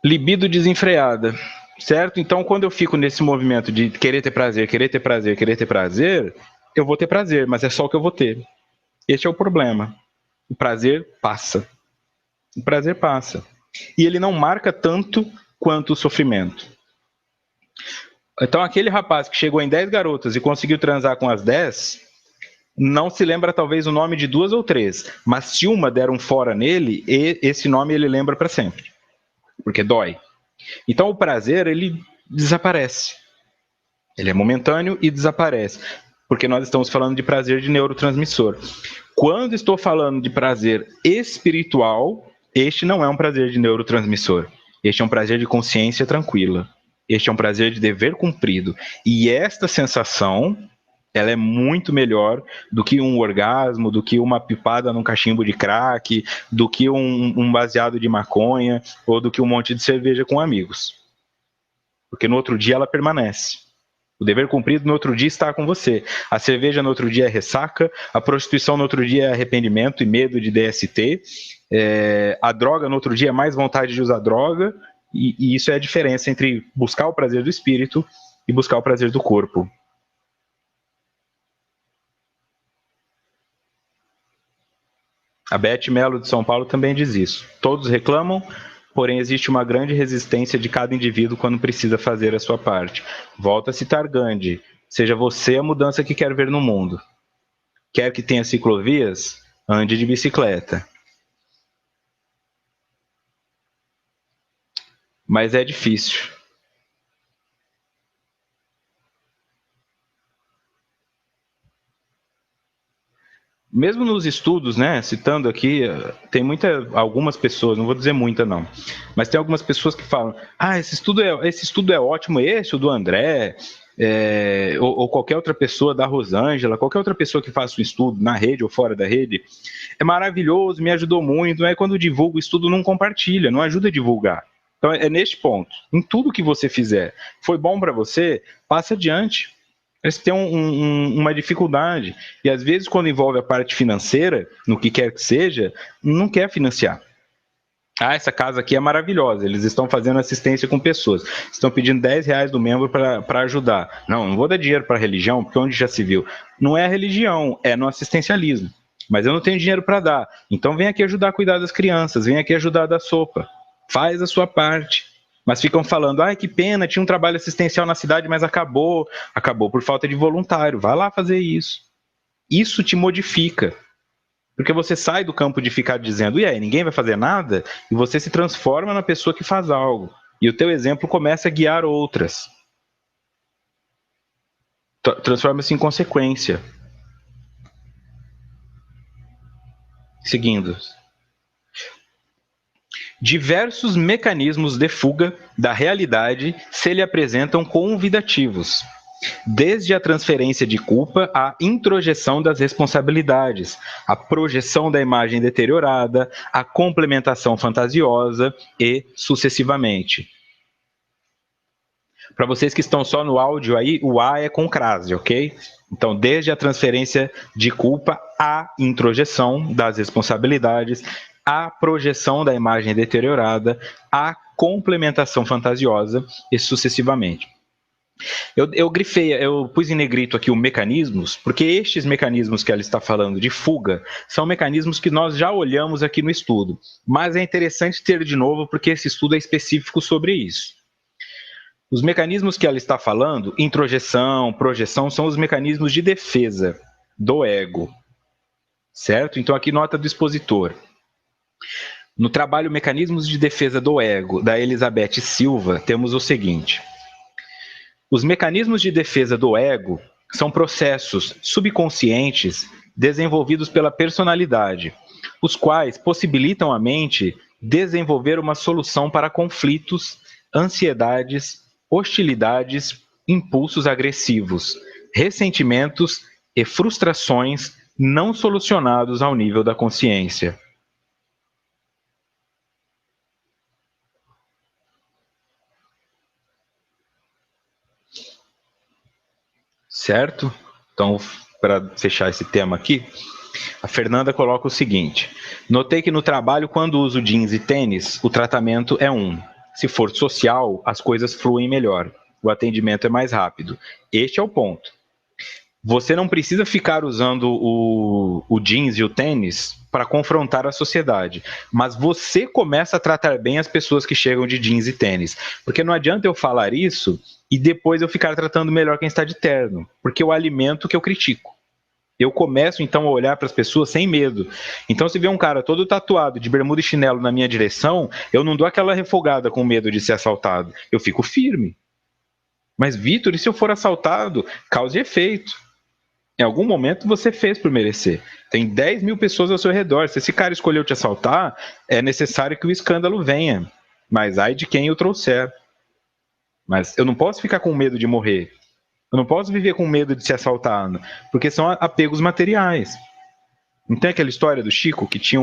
Libido desenfreada, certo? Então, quando eu fico nesse movimento de querer ter prazer, querer ter prazer, querer ter prazer, eu vou ter prazer, mas é só o que eu vou ter. Esse é o problema. O prazer passa. O prazer passa. E ele não marca tanto quanto o sofrimento. Então, aquele rapaz que chegou em 10 garotas e conseguiu transar com as 10, não se lembra talvez o nome de 2 ou 3, mas se uma der um fora nele, esse nome ele lembra para sempre, porque dói. Então, o prazer, ele desaparece. Ele é momentâneo e desaparece, porque nós estamos falando de prazer de neurotransmissor. Quando estou falando de prazer espiritual, este não é um prazer de neurotransmissor. Este é um prazer de consciência tranquila. Este é um prazer de dever cumprido. E esta sensação, ela é muito melhor do que um orgasmo, do que uma pipada num cachimbo de crack, do que um baseado de maconha, ou do que um monte de cerveja com amigos. Porque no outro dia ela permanece. O dever cumprido no outro dia está com você. A cerveja no outro dia é ressaca, a prostituição no outro dia é arrependimento e medo de DST, a droga no outro dia é mais vontade de usar droga, e isso é a diferença entre buscar o prazer do espírito e buscar o prazer do corpo. A Beth Mello de São Paulo também diz isso. Todos reclamam, porém existe uma grande resistência de cada indivíduo quando precisa fazer a sua parte. Volto a citar Gandhi. Seja você a mudança que quer ver no mundo. Quer que tenha ciclovias? Ande de bicicleta. Mas é difícil. Mesmo nos estudos, né, citando aqui, tem algumas pessoas, não vou dizer muita não, mas tem algumas pessoas que falam, esse estudo é ótimo, esse, o do André, ou qualquer outra pessoa da Rosângela, qualquer outra pessoa que faça um estudo na rede ou fora da rede, é maravilhoso, me ajudou muito, quando divulga o estudo não compartilha, não ajuda a divulgar. Então é neste ponto, em tudo que você fizer, foi bom para você, passa adiante. Eles têm uma dificuldade. E às vezes, quando envolve a parte financeira, no que quer que seja, não quer financiar. Essa casa aqui é maravilhosa, eles estão fazendo assistência com pessoas, estão pedindo R$10 do membro para ajudar. Não vou dar dinheiro para a religião, porque onde já se viu? Não é a religião, é no assistencialismo. Mas eu não tenho dinheiro para dar. Então vem aqui ajudar a cuidar das crianças, vem aqui ajudar a dar sopa. Faz a sua parte. Mas ficam falando, que pena, tinha um trabalho assistencial na cidade, mas acabou por falta de voluntário. Vai lá fazer isso. Isso te modifica. Porque você sai do campo de ficar dizendo, e aí, ninguém vai fazer nada? E você se transforma na pessoa que faz algo. E o teu exemplo começa a guiar outras. Transforma-se em consequência. Seguindo. Diversos mecanismos de fuga da realidade se lhe apresentam convidativos, desde a transferência de culpa à introjeção das responsabilidades, a projeção da imagem deteriorada, a complementação fantasiosa e sucessivamente. Para vocês que estão só no áudio aí, o A é com crase, ok? Então, desde a transferência de culpa à introjeção das responsabilidades, à projeção da imagem deteriorada, à complementação fantasiosa e sucessivamente. Eu pus em negrito aqui o mecanismos, porque estes mecanismos que ela está falando de fuga são mecanismos que nós já olhamos aqui no estudo, mas é interessante ter de novo porque esse estudo é específico sobre isso. Os mecanismos que ela está falando, introjeção, projeção, são os mecanismos de defesa do ego, certo? Então aqui nota do expositor. No trabalho Mecanismos de Defesa do Ego, da Elizabeth Silva, temos o seguinte: os mecanismos de defesa do ego são processos subconscientes desenvolvidos pela personalidade, os quais possibilitam à mente desenvolver uma solução para conflitos, ansiedades, hostilidades, impulsos agressivos, ressentimentos e frustrações não solucionados ao nível da consciência. Certo? Então, para fechar esse tema aqui, a Fernanda coloca o seguinte: notei que no trabalho, quando uso jeans e tênis, o tratamento é um. Se for social, as coisas fluem melhor. O atendimento é mais rápido. Este é o ponto. Você não precisa ficar usando o jeans e o tênis para confrontar a sociedade, mas você começa a tratar bem as pessoas que chegam de jeans e tênis, porque não adianta eu falar isso e depois eu ficar tratando melhor quem está de terno, porque eu alimento o que eu critico. Eu começo então a olhar para as pessoas sem medo. Então, se vê um cara todo tatuado, de bermuda e chinelo na minha direção, eu não dou aquela refogada com medo de ser assaltado. Eu fico firme. Mas, Vitor, e se eu for assaltado? Causa e efeito. Em algum momento você fez por merecer. Tem 10 mil pessoas ao seu redor. Se esse cara escolheu te assaltar, é necessário que o escândalo venha. Mas ai de quem o trouxer. Mas eu não posso ficar com medo de morrer. Eu não posso viver com medo de ser assaltado. Porque são apegos materiais. Não tem aquela história do Chico que tinha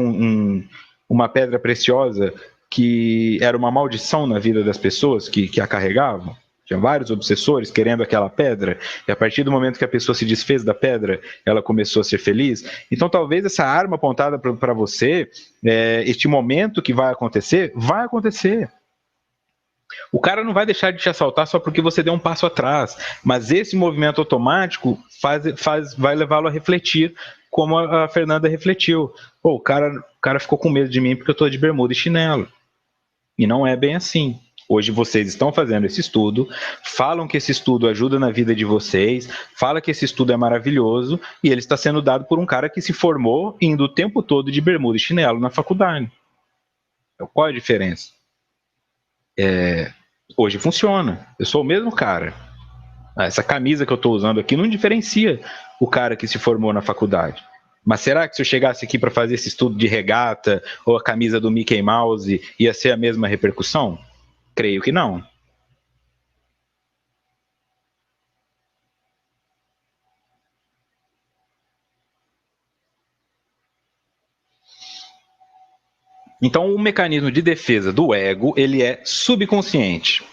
uma pedra preciosa que era uma maldição na vida das pessoas que a carregavam? Tinha vários obsessores querendo aquela pedra, e a partir do momento que a pessoa se desfez da pedra, ela começou a ser feliz. Então, talvez essa arma apontada para você, este momento que vai acontecer, O cara não vai deixar de te assaltar só porque você deu um passo atrás, mas esse movimento automático vai levá-lo a refletir, como a Fernanda refletiu. Pô, o cara ficou com medo de mim porque eu estou de bermuda e chinelo. E não é bem assim. Hoje vocês estão fazendo esse estudo, falam que esse estudo ajuda na vida de vocês, fala que esse estudo é maravilhoso, e ele está sendo dado por um cara que se formou indo o tempo todo de bermuda e chinelo na faculdade. Qual é a diferença? Hoje funciona. Eu sou o mesmo cara. Essa camisa que eu estou usando aqui não diferencia o cara que se formou na faculdade. Mas será que se eu chegasse aqui para fazer esse estudo de regata ou a camisa do Mickey Mouse ia ser a mesma repercussão? Creio que não. Então, o mecanismo de defesa do ego, ele é subconsciente,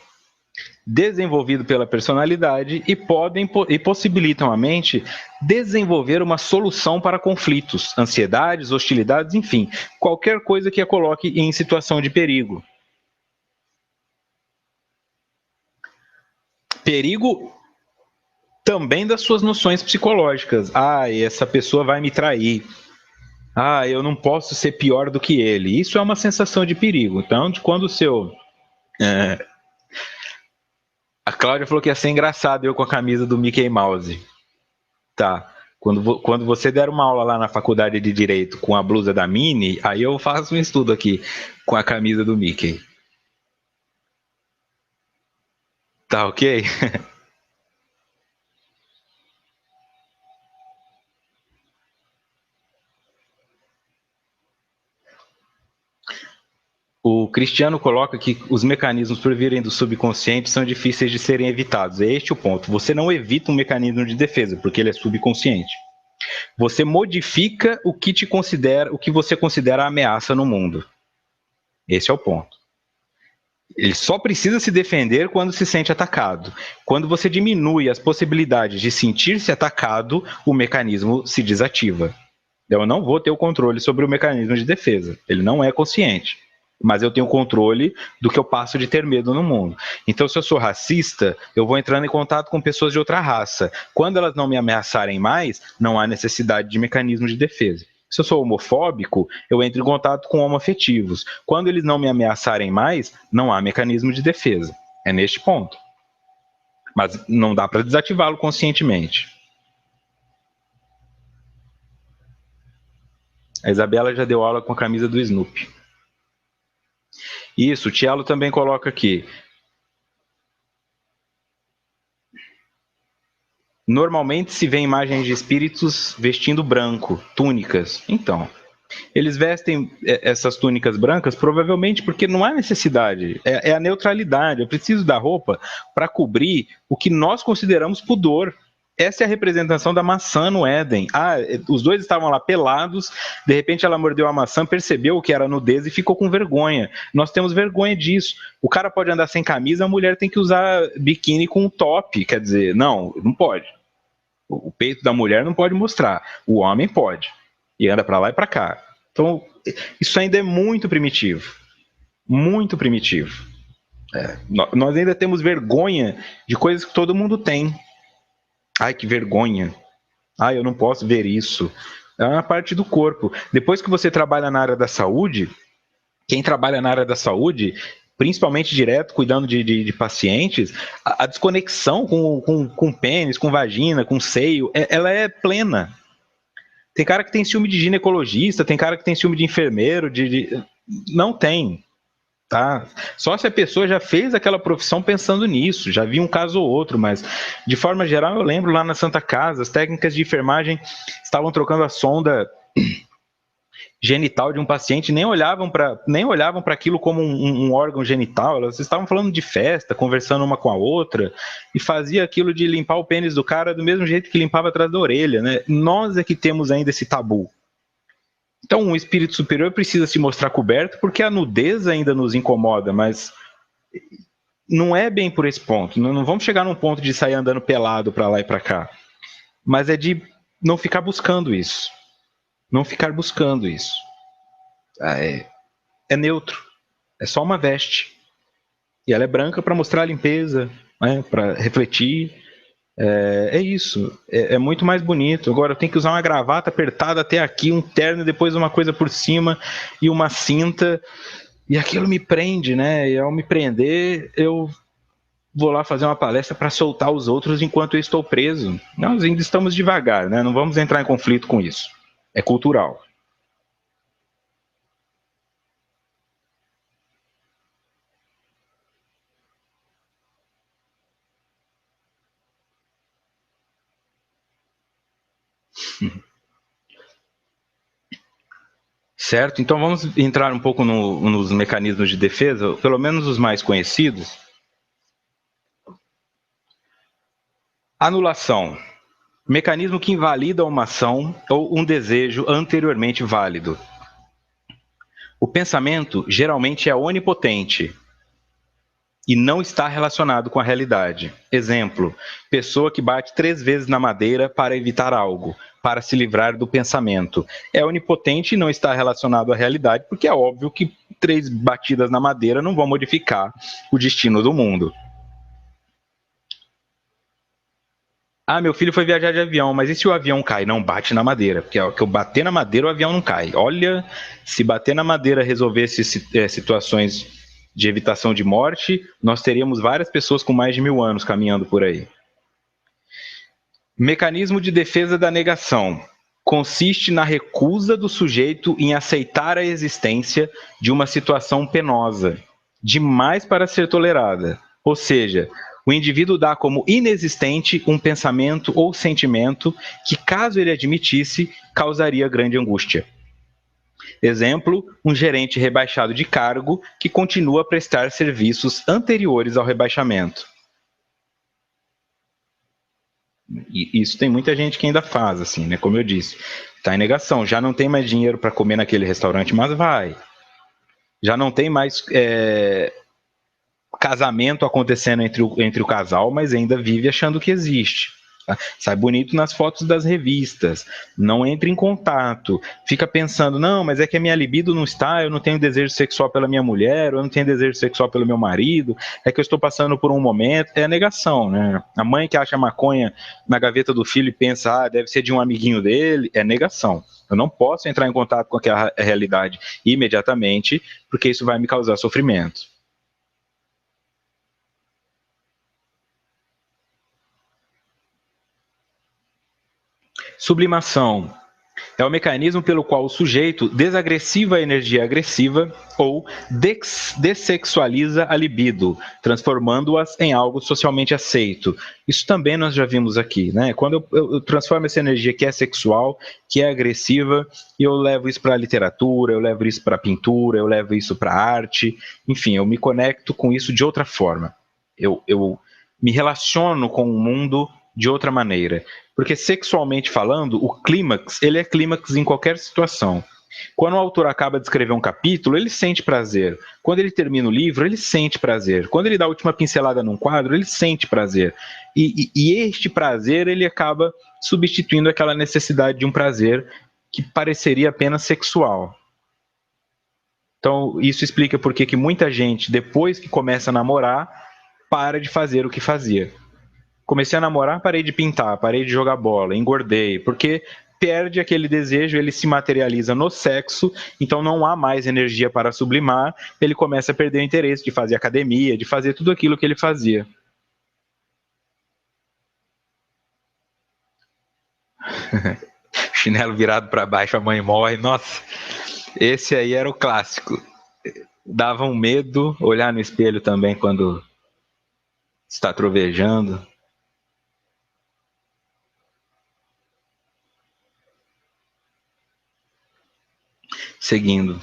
desenvolvido pela personalidade e possibilitam à mente desenvolver uma solução para conflitos, ansiedades, hostilidades, enfim, qualquer coisa que a coloque em situação de perigo. Perigo também das suas noções psicológicas. Ah, essa pessoa vai me trair. Ah, eu não posso ser pior do que ele. Isso é uma sensação de perigo. Então, quando o seu... A Cláudia falou que ia ser engraçado eu com a camisa do Mickey Mouse. Tá. Quando você der uma aula lá na faculdade de Direito com a blusa da Minnie, aí eu faço um estudo aqui com a camisa do Mickey. Tá ok? O Cristiano coloca que os mecanismos por virem do subconsciente são difíceis de serem evitados. É este o ponto. Você não evita um mecanismo de defesa, porque ele é subconsciente. Você modifica o que você considera ameaça no mundo. Esse é o ponto. Ele só precisa se defender quando se sente atacado. Quando você diminui as possibilidades de sentir-se atacado, o mecanismo se desativa. Eu não vou ter o controle sobre o mecanismo de defesa. Ele não é consciente. Mas eu tenho controle do que eu passo de ter medo no mundo. Então, se eu sou racista, eu vou entrando em contato com pessoas de outra raça. Quando elas não me ameaçarem mais, não há necessidade de mecanismo de defesa. Se eu sou homofóbico, eu entro em contato com homoafetivos. Quando eles não me ameaçarem mais, não há mecanismo de defesa. É neste ponto. Mas não dá para desativá-lo conscientemente. A Isabela já deu aula com a camisa do Snoopy. Isso, o Tielo também coloca aqui. Normalmente se vê imagens de espíritos vestindo branco, túnicas. Então, eles vestem essas túnicas brancas provavelmente porque não há necessidade. É a neutralidade. Eu preciso da roupa para cobrir o que nós consideramos pudor. Essa é a representação da maçã no Éden. Os dois estavam lá pelados, de repente ela mordeu a maçã, percebeu que era nudez e ficou com vergonha. Nós temos vergonha disso. O cara pode andar sem camisa, a mulher tem que usar biquíni com top. Quer dizer, não pode. O peito da mulher não pode mostrar, o homem pode. E anda para lá e para cá. Então, isso ainda é muito primitivo. Muito primitivo. Nós ainda temos vergonha de coisas que todo mundo tem. Ai, que vergonha. Ai, eu não posso ver isso. É uma parte do corpo. Depois que você trabalha na área da saúde, quem trabalha na área da saúde, principalmente direto, cuidando de pacientes, a desconexão com pênis, com vagina, com seio, ela é plena. Tem cara que tem ciúme de ginecologista, tem cara que tem ciúme de enfermeiro, não tem. Tá? Só se a pessoa já fez aquela profissão pensando nisso, já vi um caso ou outro, mas de forma geral eu lembro lá na Santa Casa, as técnicas de enfermagem estavam trocando a sonda genital de um paciente, nem olhavam para aquilo como um órgão genital, elas estavam falando de festa, conversando uma com a outra, e fazia aquilo de limpar o pênis do cara do mesmo jeito que limpava atrás da orelha, né? Nós é que temos ainda esse tabu. Então, um espírito superior precisa se mostrar coberto porque a nudez ainda nos incomoda, mas não é bem por esse ponto. Não vamos chegar num ponto de sair andando pelado para lá e para cá, mas é de não ficar buscando isso. Não ficar buscando isso. É neutro. É só uma veste. E ela é branca para mostrar a limpeza, né? Para refletir. É isso. É muito mais bonito. Agora eu tenho que usar uma gravata apertada até aqui, um terno, depois uma coisa por cima e uma cinta. E aquilo me prende, né? E ao me prender, eu vou lá fazer uma palestra para soltar os outros enquanto eu estou preso. Nós ainda estamos devagar, né? Não vamos entrar em conflito com isso. É cultural. Certo? Então vamos entrar um pouco nos mecanismos de defesa, pelo menos os mais conhecidos. Anulação. Mecanismo que invalida uma ação ou um desejo anteriormente válido. O pensamento geralmente é onipotente e não está relacionado com a realidade. Exemplo, pessoa que bate 3 vezes na madeira para evitar algo, para se livrar do pensamento. É onipotente e não está relacionado à realidade, porque é óbvio que 3 batidas na madeira não vão modificar o destino do mundo. Meu filho foi viajar de avião, mas e se o avião cai? Não, bate na madeira, porque que eu bater na madeira, o avião não cai. Olha, se bater na madeira resolvesse situações de evitação de morte, nós teríamos várias pessoas com mais de 1000 anos caminhando por aí. Mecanismo de defesa da negação. Consiste na recusa do sujeito em aceitar a existência de uma situação penosa, demais para ser tolerada. Ou seja, o indivíduo dá como inexistente um pensamento ou sentimento que, caso ele admitisse, causaria grande angústia. Exemplo, um gerente rebaixado de cargo que continua a prestar serviços anteriores ao rebaixamento. E isso tem muita gente que ainda faz, assim, né? Como eu disse, está em negação. Já não tem mais dinheiro para comer naquele restaurante, mas vai. Já não tem mais casamento acontecendo entre o casal, mas ainda vive achando que existe. Sai bonito nas fotos das revistas, não entra em contato, fica pensando, não, mas é que a minha libido não está, eu não tenho desejo sexual pela minha mulher, eu não tenho desejo sexual pelo meu marido, é que eu estou passando por um momento, é a negação, né? A mãe que acha maconha na gaveta do filho e pensa, deve ser de um amiguinho dele, é negação. Eu não posso entrar em contato com aquela realidade imediatamente, porque isso vai me causar sofrimento. Sublimação é o mecanismo pelo qual o sujeito desagressiva a energia agressiva ou dessexualiza a libido, transformando-as em algo socialmente aceito. Isso também nós já vimos aqui, né? Quando eu transformo essa energia que é sexual, que é agressiva, e eu levo isso para a literatura, eu levo isso para a pintura, eu levo isso para a arte, enfim, eu me conecto com isso de outra forma. Eu me relaciono com o mundo de outra maneira. Porque sexualmente falando, o clímax, ele é clímax em qualquer situação. Quando o autor acaba de escrever um capítulo, ele sente prazer. Quando ele termina o livro, ele sente prazer. Quando ele dá a última pincelada num quadro, ele sente prazer. E este prazer, ele acaba substituindo aquela necessidade de um prazer que pareceria apenas sexual. Então, isso explica por que muita gente, depois que começa a namorar, para de fazer o que fazia. Comecei a namorar, parei de pintar, parei de jogar bola, engordei, porque perde aquele desejo, ele se materializa no sexo, então não há mais energia para sublimar, ele começa a perder o interesse de fazer academia, de fazer tudo aquilo que ele fazia. Chinelo virado para baixo, a mãe morre, nossa, esse aí era o clássico. Dava um medo olhar no espelho também quando está trovejando. Seguindo.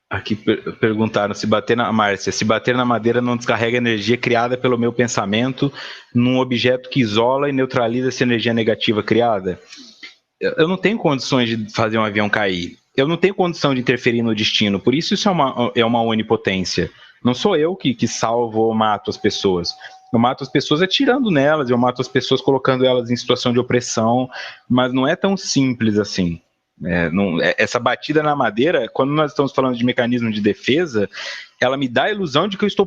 Aqui perguntaram se bater na Márcia, se bater na madeira não descarrega energia criada pelo meu pensamento num objeto que isola e neutraliza essa energia negativa criada? Eu não tenho condições de fazer um avião cair. Eu não tenho condição de interferir no destino. Por isso é uma onipotência. Não sou eu que salvo ou mato as pessoas. Eu mato as pessoas atirando nelas, eu mato as pessoas colocando elas em situação de opressão, mas não é tão simples assim. Essa batida na madeira, quando nós estamos falando de mecanismo de defesa, ela me dá a ilusão de que eu estou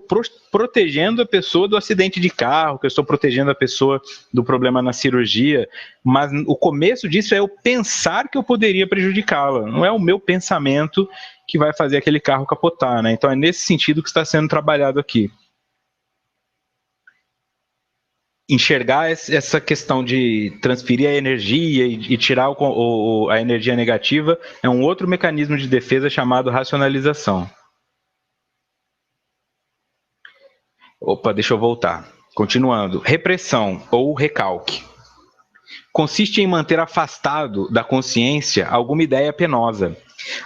protegendo a pessoa do acidente de carro, que eu estou protegendo a pessoa do problema na cirurgia, mas o começo disso é eu pensar que eu poderia prejudicá-la, não é o meu pensamento que vai fazer aquele carro capotar, né? Então é nesse sentido que está sendo trabalhado aqui. Enxergar essa questão de transferir a energia e tirar a energia negativa é um outro mecanismo de defesa chamado racionalização. Opa, deixa eu voltar. Continuando. Repressão ou recalque. Consiste em manter afastado da consciência alguma ideia penosa.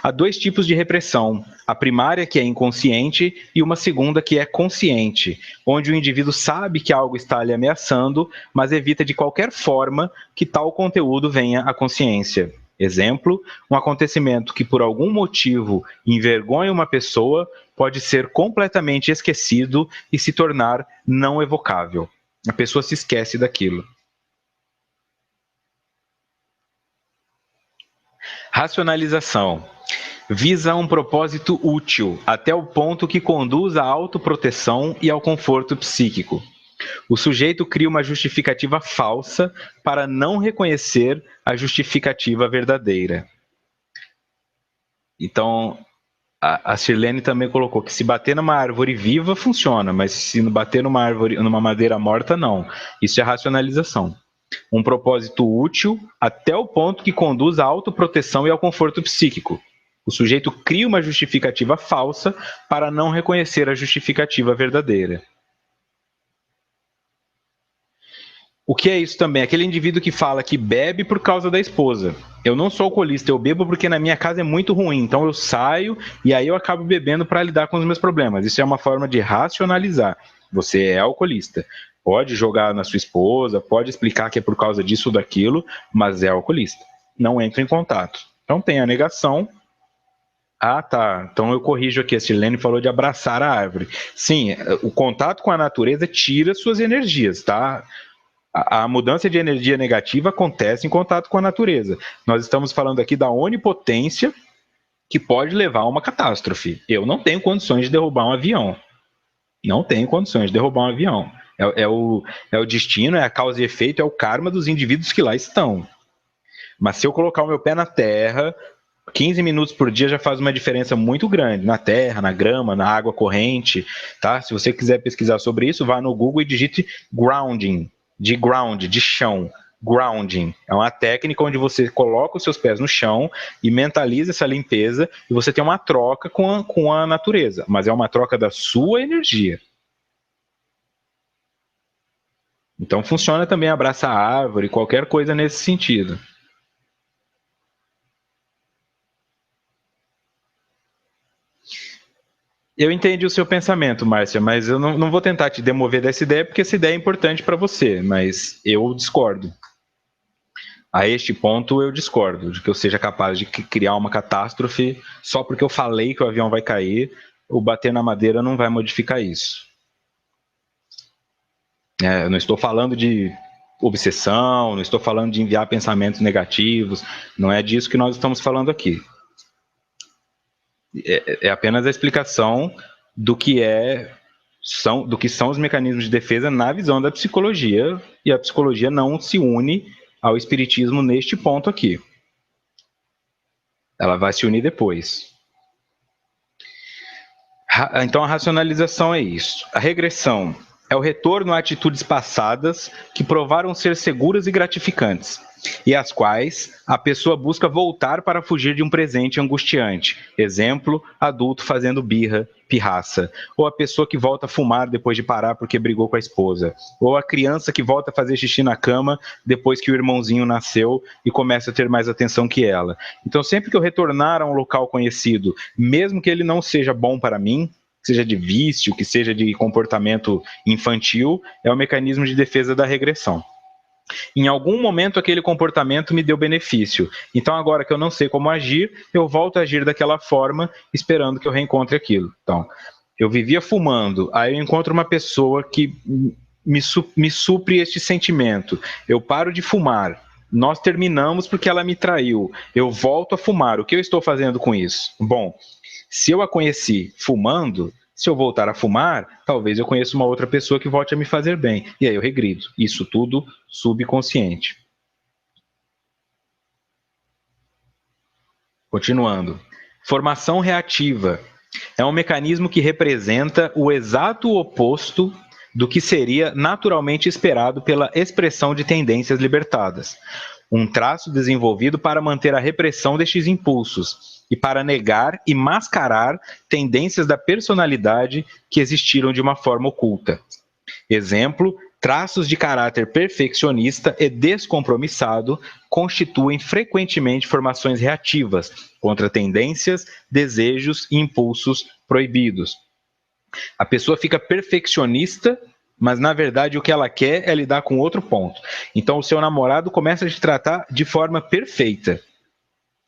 Há dois tipos de repressão: a primária, que é inconsciente, e uma segunda, que é consciente, onde o indivíduo sabe que algo está lhe ameaçando, mas evita de qualquer forma que tal conteúdo venha à consciência. Exemplo, um acontecimento que por algum motivo envergonha uma pessoa pode ser completamente esquecido e se tornar não evocável. A pessoa se esquece daquilo. Racionalização. Visa um propósito útil, até o ponto que conduz à autoproteção e ao conforto psíquico. O sujeito cria uma justificativa falsa para não reconhecer a justificativa verdadeira. Então, a Sirlene também colocou que se bater numa árvore viva, funciona, mas se bater numa madeira morta, não. Isso é racionalização. Um propósito útil até o ponto que conduz à autoproteção e ao conforto psíquico. O sujeito cria uma justificativa falsa para não reconhecer a justificativa verdadeira. O que é isso também? Aquele indivíduo que fala que bebe por causa da esposa. Eu não sou alcoolista, eu bebo porque na minha casa é muito ruim, então eu saio e aí eu acabo bebendo para lidar com os meus problemas. Isso é uma forma de racionalizar. Você é alcoolista. Pode jogar na sua esposa, pode explicar que é por causa disso ou daquilo, mas é alcoolista. Não entra em contato. Então tem a negação. Ah, tá. Então eu corrijo aqui. A Silene falou de abraçar a árvore. Sim, o contato com a natureza tira suas energias, tá? A mudança de energia negativa acontece em contato com a natureza. Nós estamos falando aqui da onipotência que pode levar a uma catástrofe. Eu não tenho condições de derrubar um avião. Não tenho condições de derrubar um avião. É o destino, é a causa e efeito, é o karma dos indivíduos que lá estão. Mas se eu colocar o meu pé na terra, 15 minutos por dia já faz uma diferença muito grande na terra, na grama, na água corrente, tá? Se você quiser pesquisar sobre isso, vá no Google e digite grounding, de ground, de chão. Grounding é uma técnica onde você coloca os seus pés no chão e mentaliza essa limpeza e você tem uma troca com a natureza, mas é uma troca da sua energia. Então funciona também abraçar a árvore, qualquer coisa nesse sentido. Eu entendi o seu pensamento, Márcia, mas eu não vou tentar te demover dessa ideia, porque essa ideia é importante para você, mas eu discordo. A este ponto, eu discordo de que eu seja capaz de criar uma catástrofe só porque eu falei que o avião vai cair, o bater na madeira não vai modificar isso. Eu não estou falando de obsessão, não estou falando de enviar pensamentos negativos, não é disso que nós estamos falando aqui. É apenas a explicação do que do que são os mecanismos de defesa na visão da psicologia, e a psicologia não se une ao espiritismo neste ponto aqui. Ela vai se unir depois. Então a racionalização é isso. A regressão é o retorno a atitudes passadas que provaram ser seguras e gratificantes, e às quais a pessoa busca voltar para fugir de um presente angustiante. Exemplo, adulto fazendo birra, pirraça. Ou a pessoa que volta a fumar depois de parar porque brigou com a esposa. Ou a criança que volta a fazer xixi na cama depois que o irmãozinho nasceu e começa a ter mais atenção que ela. Então, sempre que eu retornar a um local conhecido, mesmo que ele não seja bom para mim, que seja de vício, que seja de comportamento infantil, é o mecanismo de defesa da regressão. Em algum momento aquele comportamento me deu benefício. Então agora que eu não sei como agir, eu volto a agir daquela forma, esperando que eu reencontre aquilo. Então, eu vivia fumando, aí eu encontro uma pessoa que me supre este sentimento. Eu paro de fumar. Nós terminamos porque ela me traiu. Eu volto a fumar. O que eu estou fazendo com isso? Bom, se eu a conheci fumando, se eu voltar a fumar, talvez eu conheça uma outra pessoa que volte a me fazer bem. E aí eu regrido. Isso tudo subconsciente. Continuando. Formação reativa é um mecanismo que representa o exato oposto do que seria naturalmente esperado pela expressão de tendências libertadas. Um traço desenvolvido para manter a repressão destes impulsos e para negar e mascarar tendências da personalidade que existiram de uma forma oculta. Exemplo, traços de caráter perfeccionista e descompromissado constituem frequentemente formações reativas contra tendências, desejos e impulsos proibidos. A pessoa fica perfeccionista, mas na verdade o que ela quer é lidar com outro ponto. Então o seu namorado começa a te tratar de forma perfeita.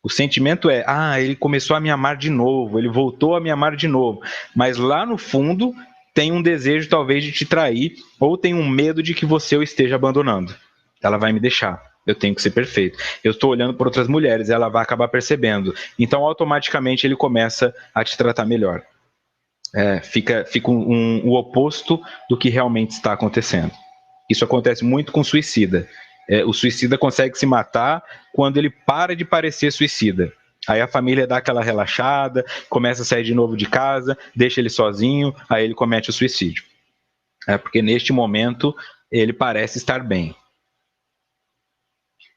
O sentimento é, ele começou a me amar de novo, ele voltou a me amar de novo. Mas lá no fundo tem um desejo talvez de te trair, ou tem um medo de que você o esteja abandonando. Ela vai me deixar. Eu tenho que ser perfeito. Eu estou olhando por outras mulheres, ela vai acabar percebendo. Então, automaticamente, ele começa a te tratar melhor. Fica o oposto do que realmente está acontecendo. Isso acontece muito com suicida. O suicida consegue se matar quando ele para de parecer suicida. Aí a família dá aquela relaxada, começa a sair de novo de casa, deixa ele sozinho, aí ele comete o suicídio. Porque neste momento ele parece estar bem.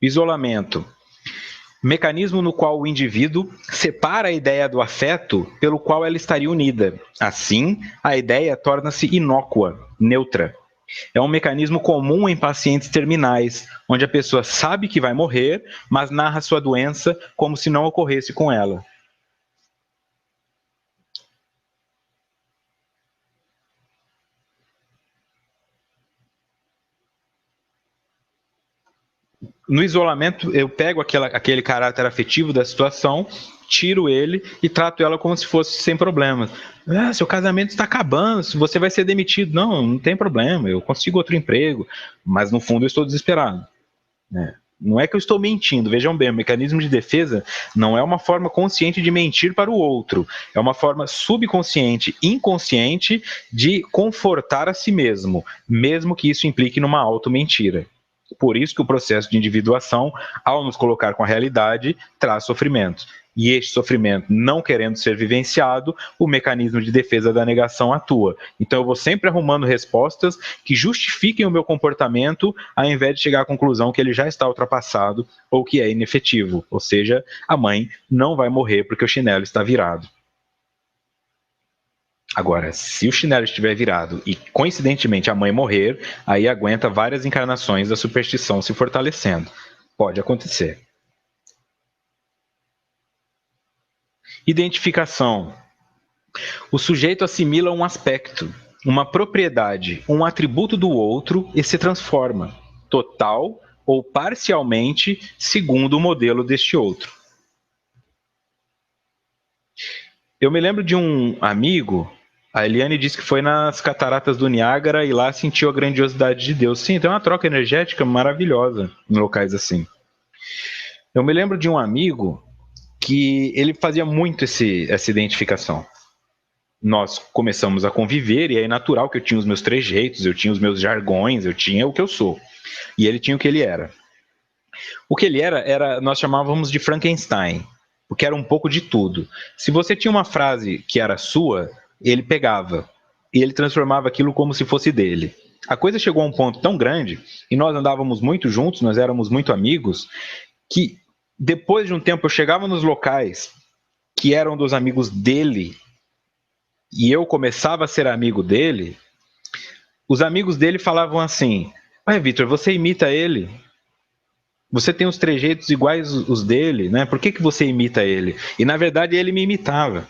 Isolamento. Mecanismo no qual o indivíduo separa a ideia do afeto pelo qual ela estaria unida. Assim, a ideia torna-se inócua, neutra. É um mecanismo comum em pacientes terminais, onde a pessoa sabe que vai morrer, mas narra sua doença como se não ocorresse com ela. No isolamento, eu pego aquele caráter afetivo da situação, tiro ele e trato ela como se fosse sem problemas. Ah, seu casamento está acabando, você vai ser demitido. Não, não tem problema, eu consigo outro emprego, mas no fundo eu estou desesperado. Não é que eu estou mentindo, vejam bem, o mecanismo de defesa não é uma forma consciente de mentir para o outro, é uma forma subconsciente, inconsciente de confortar a si mesmo, mesmo que isso implique numa auto-mentira. Por isso que o processo de individuação, ao nos colocar com a realidade, traz sofrimento. E este sofrimento, não querendo ser vivenciado, o mecanismo de defesa da negação atua. Então eu vou sempre arrumando respostas que justifiquem o meu comportamento, ao invés de chegar à conclusão que ele já está ultrapassado ou que é inefetivo. Ou seja, a mãe não vai morrer porque o chinelo está virado. Agora, se o chinelo estiver virado e coincidentemente a mãe morrer, aí aguenta várias encarnações da superstição se fortalecendo. Pode acontecer. Identificação. O sujeito assimila um aspecto, uma propriedade, um atributo do outro e se transforma, total ou parcialmente, segundo o modelo deste outro. Eu me lembro de um amigo, a Eliane disse que foi nas cataratas do Niágara e lá sentiu a grandiosidade de Deus. Sim, tem uma troca energética maravilhosa em locais assim. Eu me lembro de um amigo que ele fazia muito essa identificação. Nós começamos a conviver e é natural que eu tinha os meus trejeitos, eu tinha os meus jargões, eu tinha o que eu sou. E ele tinha o que ele era. O que ele era nós chamávamos de Frankenstein, porque era um pouco de tudo. Se você tinha uma frase que era sua, ele pegava e ele transformava aquilo como se fosse dele. A coisa chegou a um ponto tão grande e nós andávamos muito juntos, nós éramos muito amigos, que depois de um tempo eu chegava nos locais que eram dos amigos dele e eu começava a ser amigo dele, os amigos dele falavam assim: "Ué, Vitor, você imita ele? Você tem os trejeitos iguais os dele, né? Por que você imita ele?" E na verdade ele me imitava.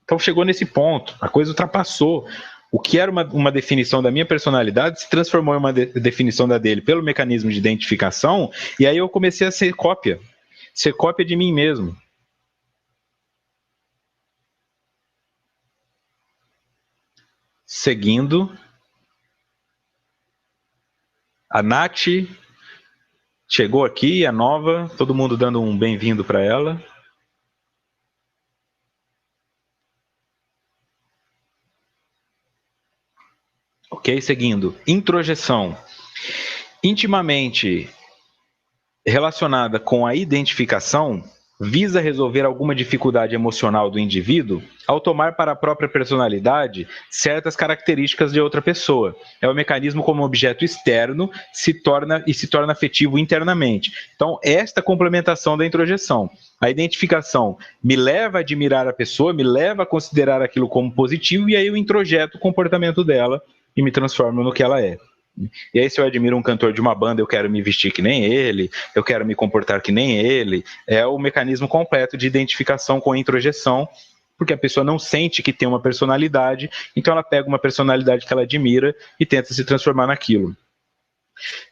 Então chegou nesse ponto, a coisa ultrapassou. O que era uma definição da minha personalidade se transformou em uma definição da dele pelo mecanismo de identificação, e aí eu comecei a ser cópia de mim mesmo. Seguindo, a Nath chegou aqui, a nova, todo mundo dando um bem-vindo para ela. Ok, seguindo. Introjeção. Intimamente relacionada com a identificação, visa resolver alguma dificuldade emocional do indivíduo ao tomar para a própria personalidade certas características de outra pessoa. É o mecanismo como objeto externo se torna afetivo internamente. Então, esta complementação da introjeção. A identificação me leva a admirar a pessoa, me leva a considerar aquilo como positivo, e aí eu introjeto o comportamento dela e me transformo no que ela é. E aí, se eu admiro um cantor de uma banda, eu quero me vestir que nem ele, eu quero me comportar que nem ele. É o mecanismo completo de identificação com a introjeção, porque a pessoa não sente que tem uma personalidade, então ela pega uma personalidade que ela admira e tenta se transformar naquilo.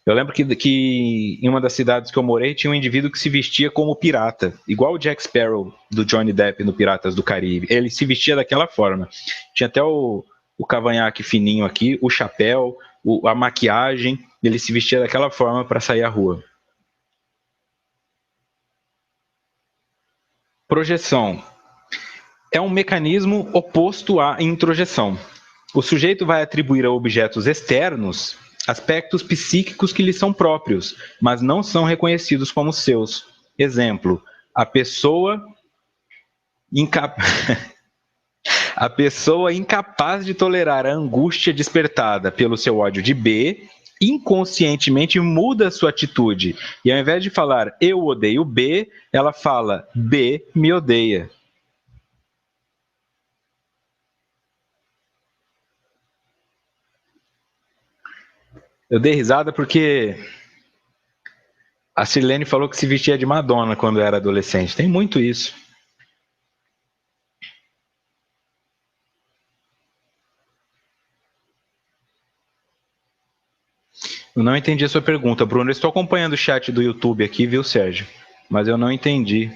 Eu lembro que em uma das cidades que eu morei tinha um indivíduo que se vestia como pirata, igual o Jack Sparrow do Johnny Depp no Piratas do Caribe. Ele se vestia daquela forma. Tinha até o cavanhaque fininho aqui, o chapéu, a maquiagem, ele se vestia daquela forma para sair à rua. Projeção é um mecanismo oposto à introjeção. O sujeito vai atribuir a objetos externos aspectos psíquicos que lhe são próprios, mas não são reconhecidos como seus. Exemplo, a pessoa a pessoa incapaz de tolerar a angústia despertada pelo seu ódio de B, inconscientemente muda sua atitude. E ao invés de falar eu odeio B, ela fala B me odeia. Eu dei risada porque a Sirlene falou que se vestia de Madonna quando era adolescente. Tem muito isso. Eu não entendi a sua pergunta, Bruno. Eu estou acompanhando o chat do YouTube aqui, viu, Sérgio? Mas eu não entendi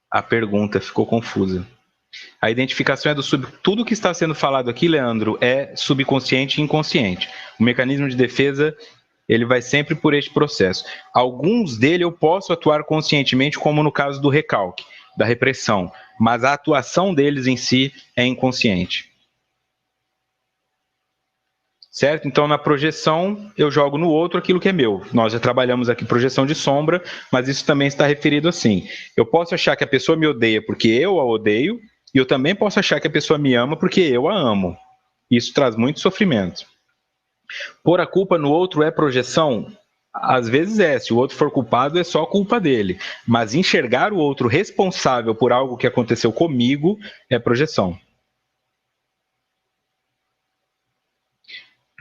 a pergunta, ficou confusa. A identificação é do Tudo que está sendo falado aqui, Leandro, é subconsciente e inconsciente. O mecanismo de defesa, ele vai sempre por este processo. Alguns dele eu posso atuar conscientemente, como no caso do recalque, da repressão, mas a atuação deles em si é inconsciente. Certo? Então, na projeção, eu jogo no outro aquilo que é meu. Nós já trabalhamos aqui projeção de sombra, mas isso também está referido assim. Eu posso achar que a pessoa me odeia porque eu a odeio, e eu também posso achar que a pessoa me ama porque eu a amo. Isso traz muito sofrimento. Pôr a culpa no outro é projeção? Às vezes é. Se o outro for culpado, é só culpa dele. Mas enxergar o outro responsável por algo que aconteceu comigo é projeção.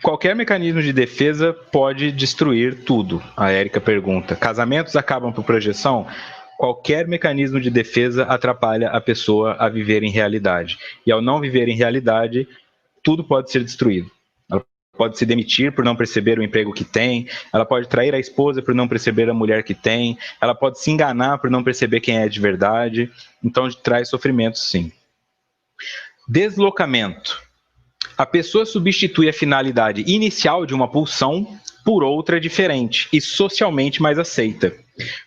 Qualquer mecanismo de defesa pode destruir tudo, a Érica pergunta. Casamentos acabam por projeção? Qualquer mecanismo de defesa atrapalha a pessoa a viver em realidade. E ao não viver em realidade, tudo pode ser destruído. Ela pode se demitir por não perceber o emprego que tem, ela pode trair a esposa por não perceber a mulher que tem, ela pode se enganar por não perceber quem é de verdade. Então, traz sofrimento, sim. Deslocamento. A pessoa substitui a finalidade inicial de uma pulsão por outra diferente e socialmente mais aceita.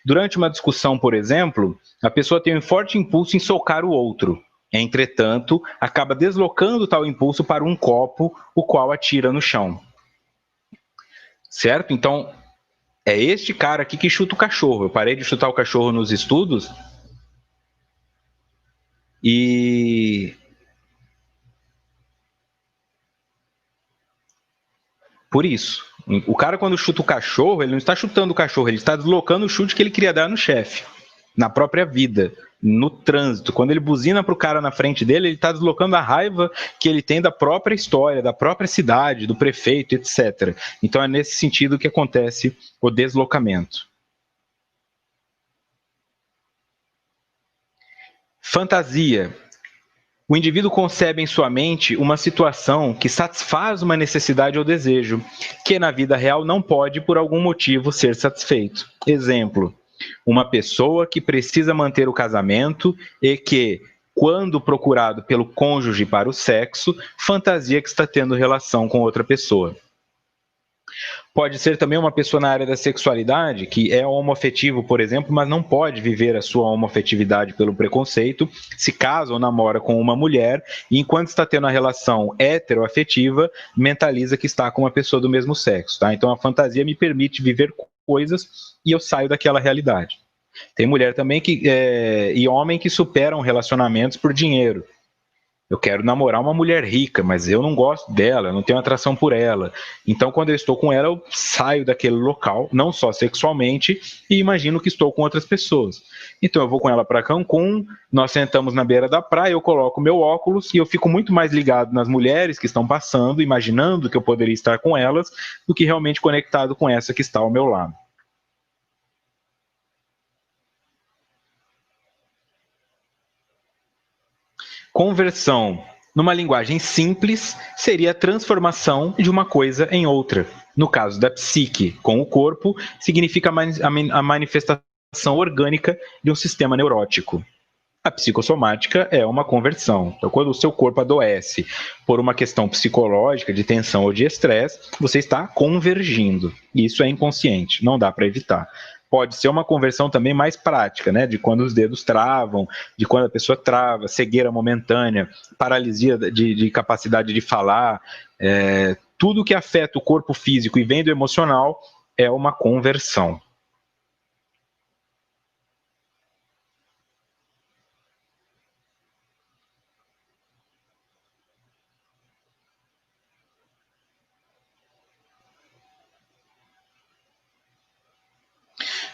Durante uma discussão, por exemplo, a pessoa tem um forte impulso em socar o outro. Entretanto, acaba deslocando tal impulso para um copo, o qual atira no chão. Certo? Então, é este cara aqui que chuta o cachorro. Eu parei de chutar o cachorro nos estudos e por isso. O cara, quando chuta o cachorro, ele não está chutando o cachorro, ele está deslocando o chute que ele queria dar no chefe, na própria vida, no trânsito. Quando ele buzina para o cara na frente dele, ele está deslocando a raiva que ele tem da própria história, da própria cidade, do prefeito, etc. Então é nesse sentido que acontece o deslocamento. Fantasia. O indivíduo concebe em sua mente uma situação que satisfaz uma necessidade ou desejo, que na vida real não pode, por algum motivo, ser satisfeito. Exemplo: uma pessoa que precisa manter o casamento e que, quando procurado pelo cônjuge para o sexo, fantasia que está tendo relação com outra pessoa. Pode ser também uma pessoa na área da sexualidade, que é homoafetivo, por exemplo, mas não pode viver a sua homoafetividade pelo preconceito, se casa ou namora com uma mulher, e enquanto está tendo a relação heteroafetiva, mentaliza que está com uma pessoa do mesmo sexo. Tá? Então a fantasia me permite viver coisas e eu saio daquela realidade. Tem mulher também e homem que superam relacionamentos por dinheiro. Eu quero namorar uma mulher rica, mas eu não gosto dela, eu não tenho atração por ela. Então, quando eu estou com ela, eu saio daquele local, não só sexualmente, e imagino que estou com outras pessoas. Então, eu vou com ela para Cancún, nós sentamos na beira da praia, eu coloco meu óculos e eu fico muito mais ligado nas mulheres que estão passando, imaginando que eu poderia estar com elas, do que realmente conectado com essa que está ao meu lado. Conversão, numa linguagem simples, seria a transformação de uma coisa em outra. No caso da psique com o corpo, significa a manifestação orgânica de um sistema neurótico. A psicossomática é uma conversão. Então, quando o seu corpo adoece por uma questão psicológica, de tensão ou de estresse, você está convergindo. Isso é inconsciente, não dá para evitar. Pode ser uma conversão também mais prática, né? De quando os dedos travam, de quando a pessoa trava, cegueira momentânea, paralisia de capacidade de falar. Tudo que afeta o corpo físico e vem do emocional é uma conversão.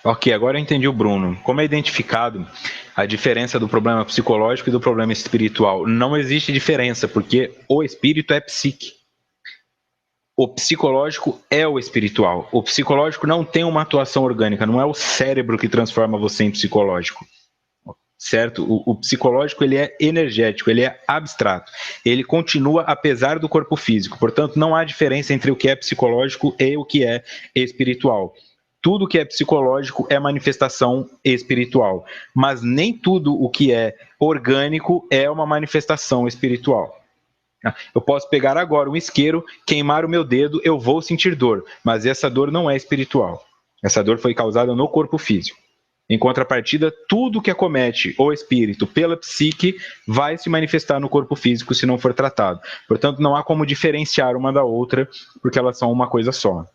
Ok, agora eu entendi o Bruno. Como é identificado a diferença do problema psicológico e do problema espiritual? Não existe diferença, porque o espírito é psique. O psicológico é o espiritual. O psicológico não tem uma atuação orgânica, não é o cérebro que transforma você em psicológico. certo? O psicológico, ele é energético, ele é abstrato. Ele continua apesar do corpo físico. Portanto, não há diferença entre o que é psicológico e o que é espiritual. Tudo que é psicológico é manifestação espiritual, mas nem tudo o que é orgânico é uma manifestação espiritual. Eu posso pegar agora um isqueiro, queimar o meu dedo, eu vou sentir dor, mas essa dor não é espiritual. Essa dor foi causada no corpo físico. Em contrapartida, tudo que acomete o espírito pela psique vai se manifestar no corpo físico se não for tratado. Portanto, não há como diferenciar uma da outra, porque elas são uma coisa só.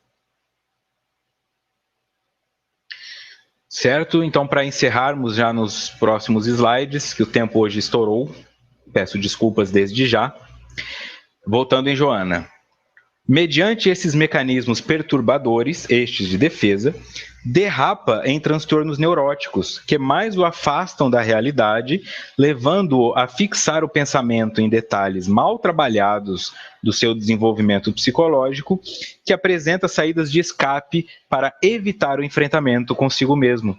Certo? Então, para encerrarmos já nos próximos slides, que o tempo hoje estourou, peço desculpas desde já. Voltando em Joana. Mediante esses mecanismos perturbadores, estes de defesa, derrapa em transtornos neuróticos, que mais o afastam da realidade, levando-o a fixar o pensamento em detalhes mal trabalhados do seu desenvolvimento psicológico, que apresenta saídas de escape para evitar o enfrentamento consigo mesmo,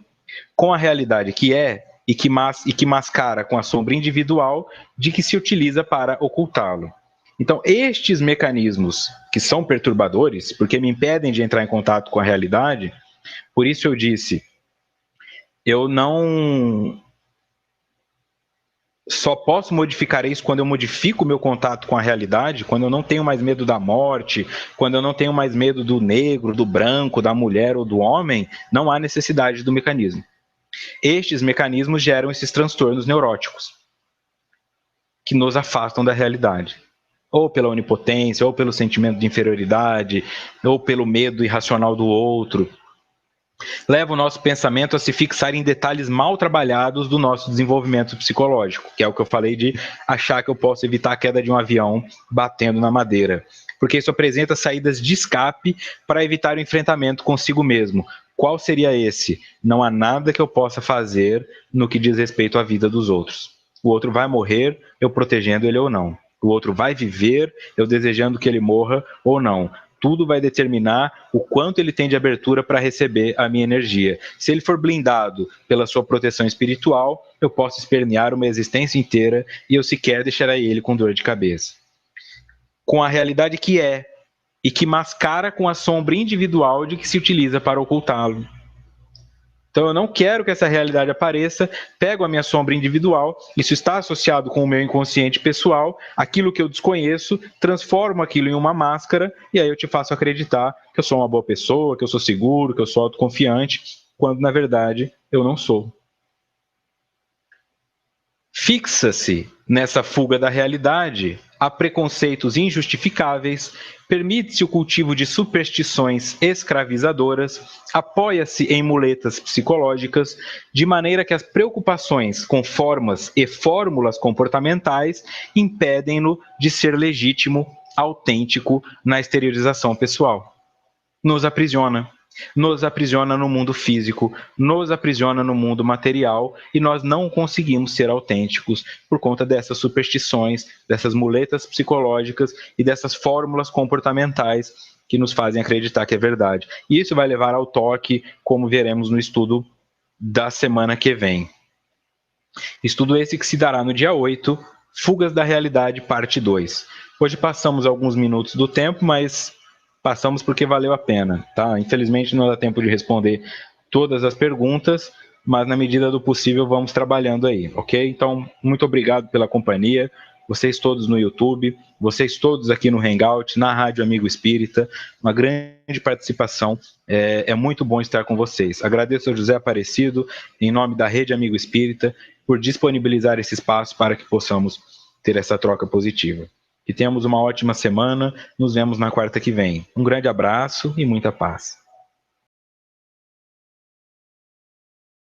com a realidade que é e que mascara com a sombra individual de que se utiliza para ocultá-lo. Então, estes mecanismos que são perturbadores, porque me impedem de entrar em contato com a realidade, por isso eu disse, eu não só posso modificar isso quando eu modifico o meu contato com a realidade, quando eu não tenho mais medo da morte, quando eu não tenho mais medo do negro, do branco, da mulher ou do homem, não há necessidade do mecanismo. Estes mecanismos geram esses transtornos neuróticos que nos afastam da realidade. Ou pela onipotência, ou pelo sentimento de inferioridade, ou pelo medo irracional do outro. Leva o nosso pensamento a se fixar em detalhes mal trabalhados do nosso desenvolvimento psicológico, que é o que eu falei de achar que eu posso evitar a queda de um avião batendo na madeira. Porque isso apresenta saídas de escape para evitar o enfrentamento consigo mesmo. Qual seria esse? Não há nada que eu possa fazer no que diz respeito à vida dos outros. O outro vai morrer, eu protegendo ele ou não. O outro vai viver, eu desejando que ele morra ou não. Tudo vai determinar o quanto ele tem de abertura para receber a minha energia. Se ele for blindado pela sua proteção espiritual, eu posso espernear uma existência inteira e eu sequer deixarei ele com dor de cabeça. Com a realidade que é e que mascara com a sombra individual de que se utiliza para ocultá-lo. Então eu não quero que essa realidade apareça, pego a minha sombra individual, isso está associado com o meu inconsciente pessoal, aquilo que eu desconheço, transformo aquilo em uma máscara e aí eu te faço acreditar que eu sou uma boa pessoa, que eu sou seguro, que eu sou autoconfiante, quando na verdade eu não sou. Fixa-se nessa fuga da realidade a preconceitos injustificáveis, permite-se o cultivo de superstições escravizadoras, apoia-se em muletas psicológicas, de maneira que as preocupações com formas e fórmulas comportamentais impedem-no de ser legítimo, autêntico na exteriorização pessoal. Nos aprisiona no mundo físico, nos aprisiona no mundo material e nós não conseguimos ser autênticos por conta dessas superstições, dessas muletas psicológicas e dessas fórmulas comportamentais que nos fazem acreditar que é verdade. E isso vai levar ao toque, como veremos no estudo da semana que vem. Estudo esse que se dará no dia 8, Fugas da Realidade, parte 2. Hoje passamos alguns minutos do tempo, mas passamos porque valeu a pena, tá? Infelizmente não dá tempo de responder todas as perguntas, mas na medida do possível vamos trabalhando aí, ok? Então, muito obrigado pela companhia, vocês todos no YouTube, vocês todos aqui no Hangout, na Rádio Amigo Espírita, uma grande participação, é muito bom estar com vocês. Agradeço ao José Aparecido, em nome da Rede Amigo Espírita, por disponibilizar esse espaço para que possamos ter essa troca positiva. Que tenhamos uma ótima semana. Nos vemos na quarta que vem. Um grande abraço e muita paz.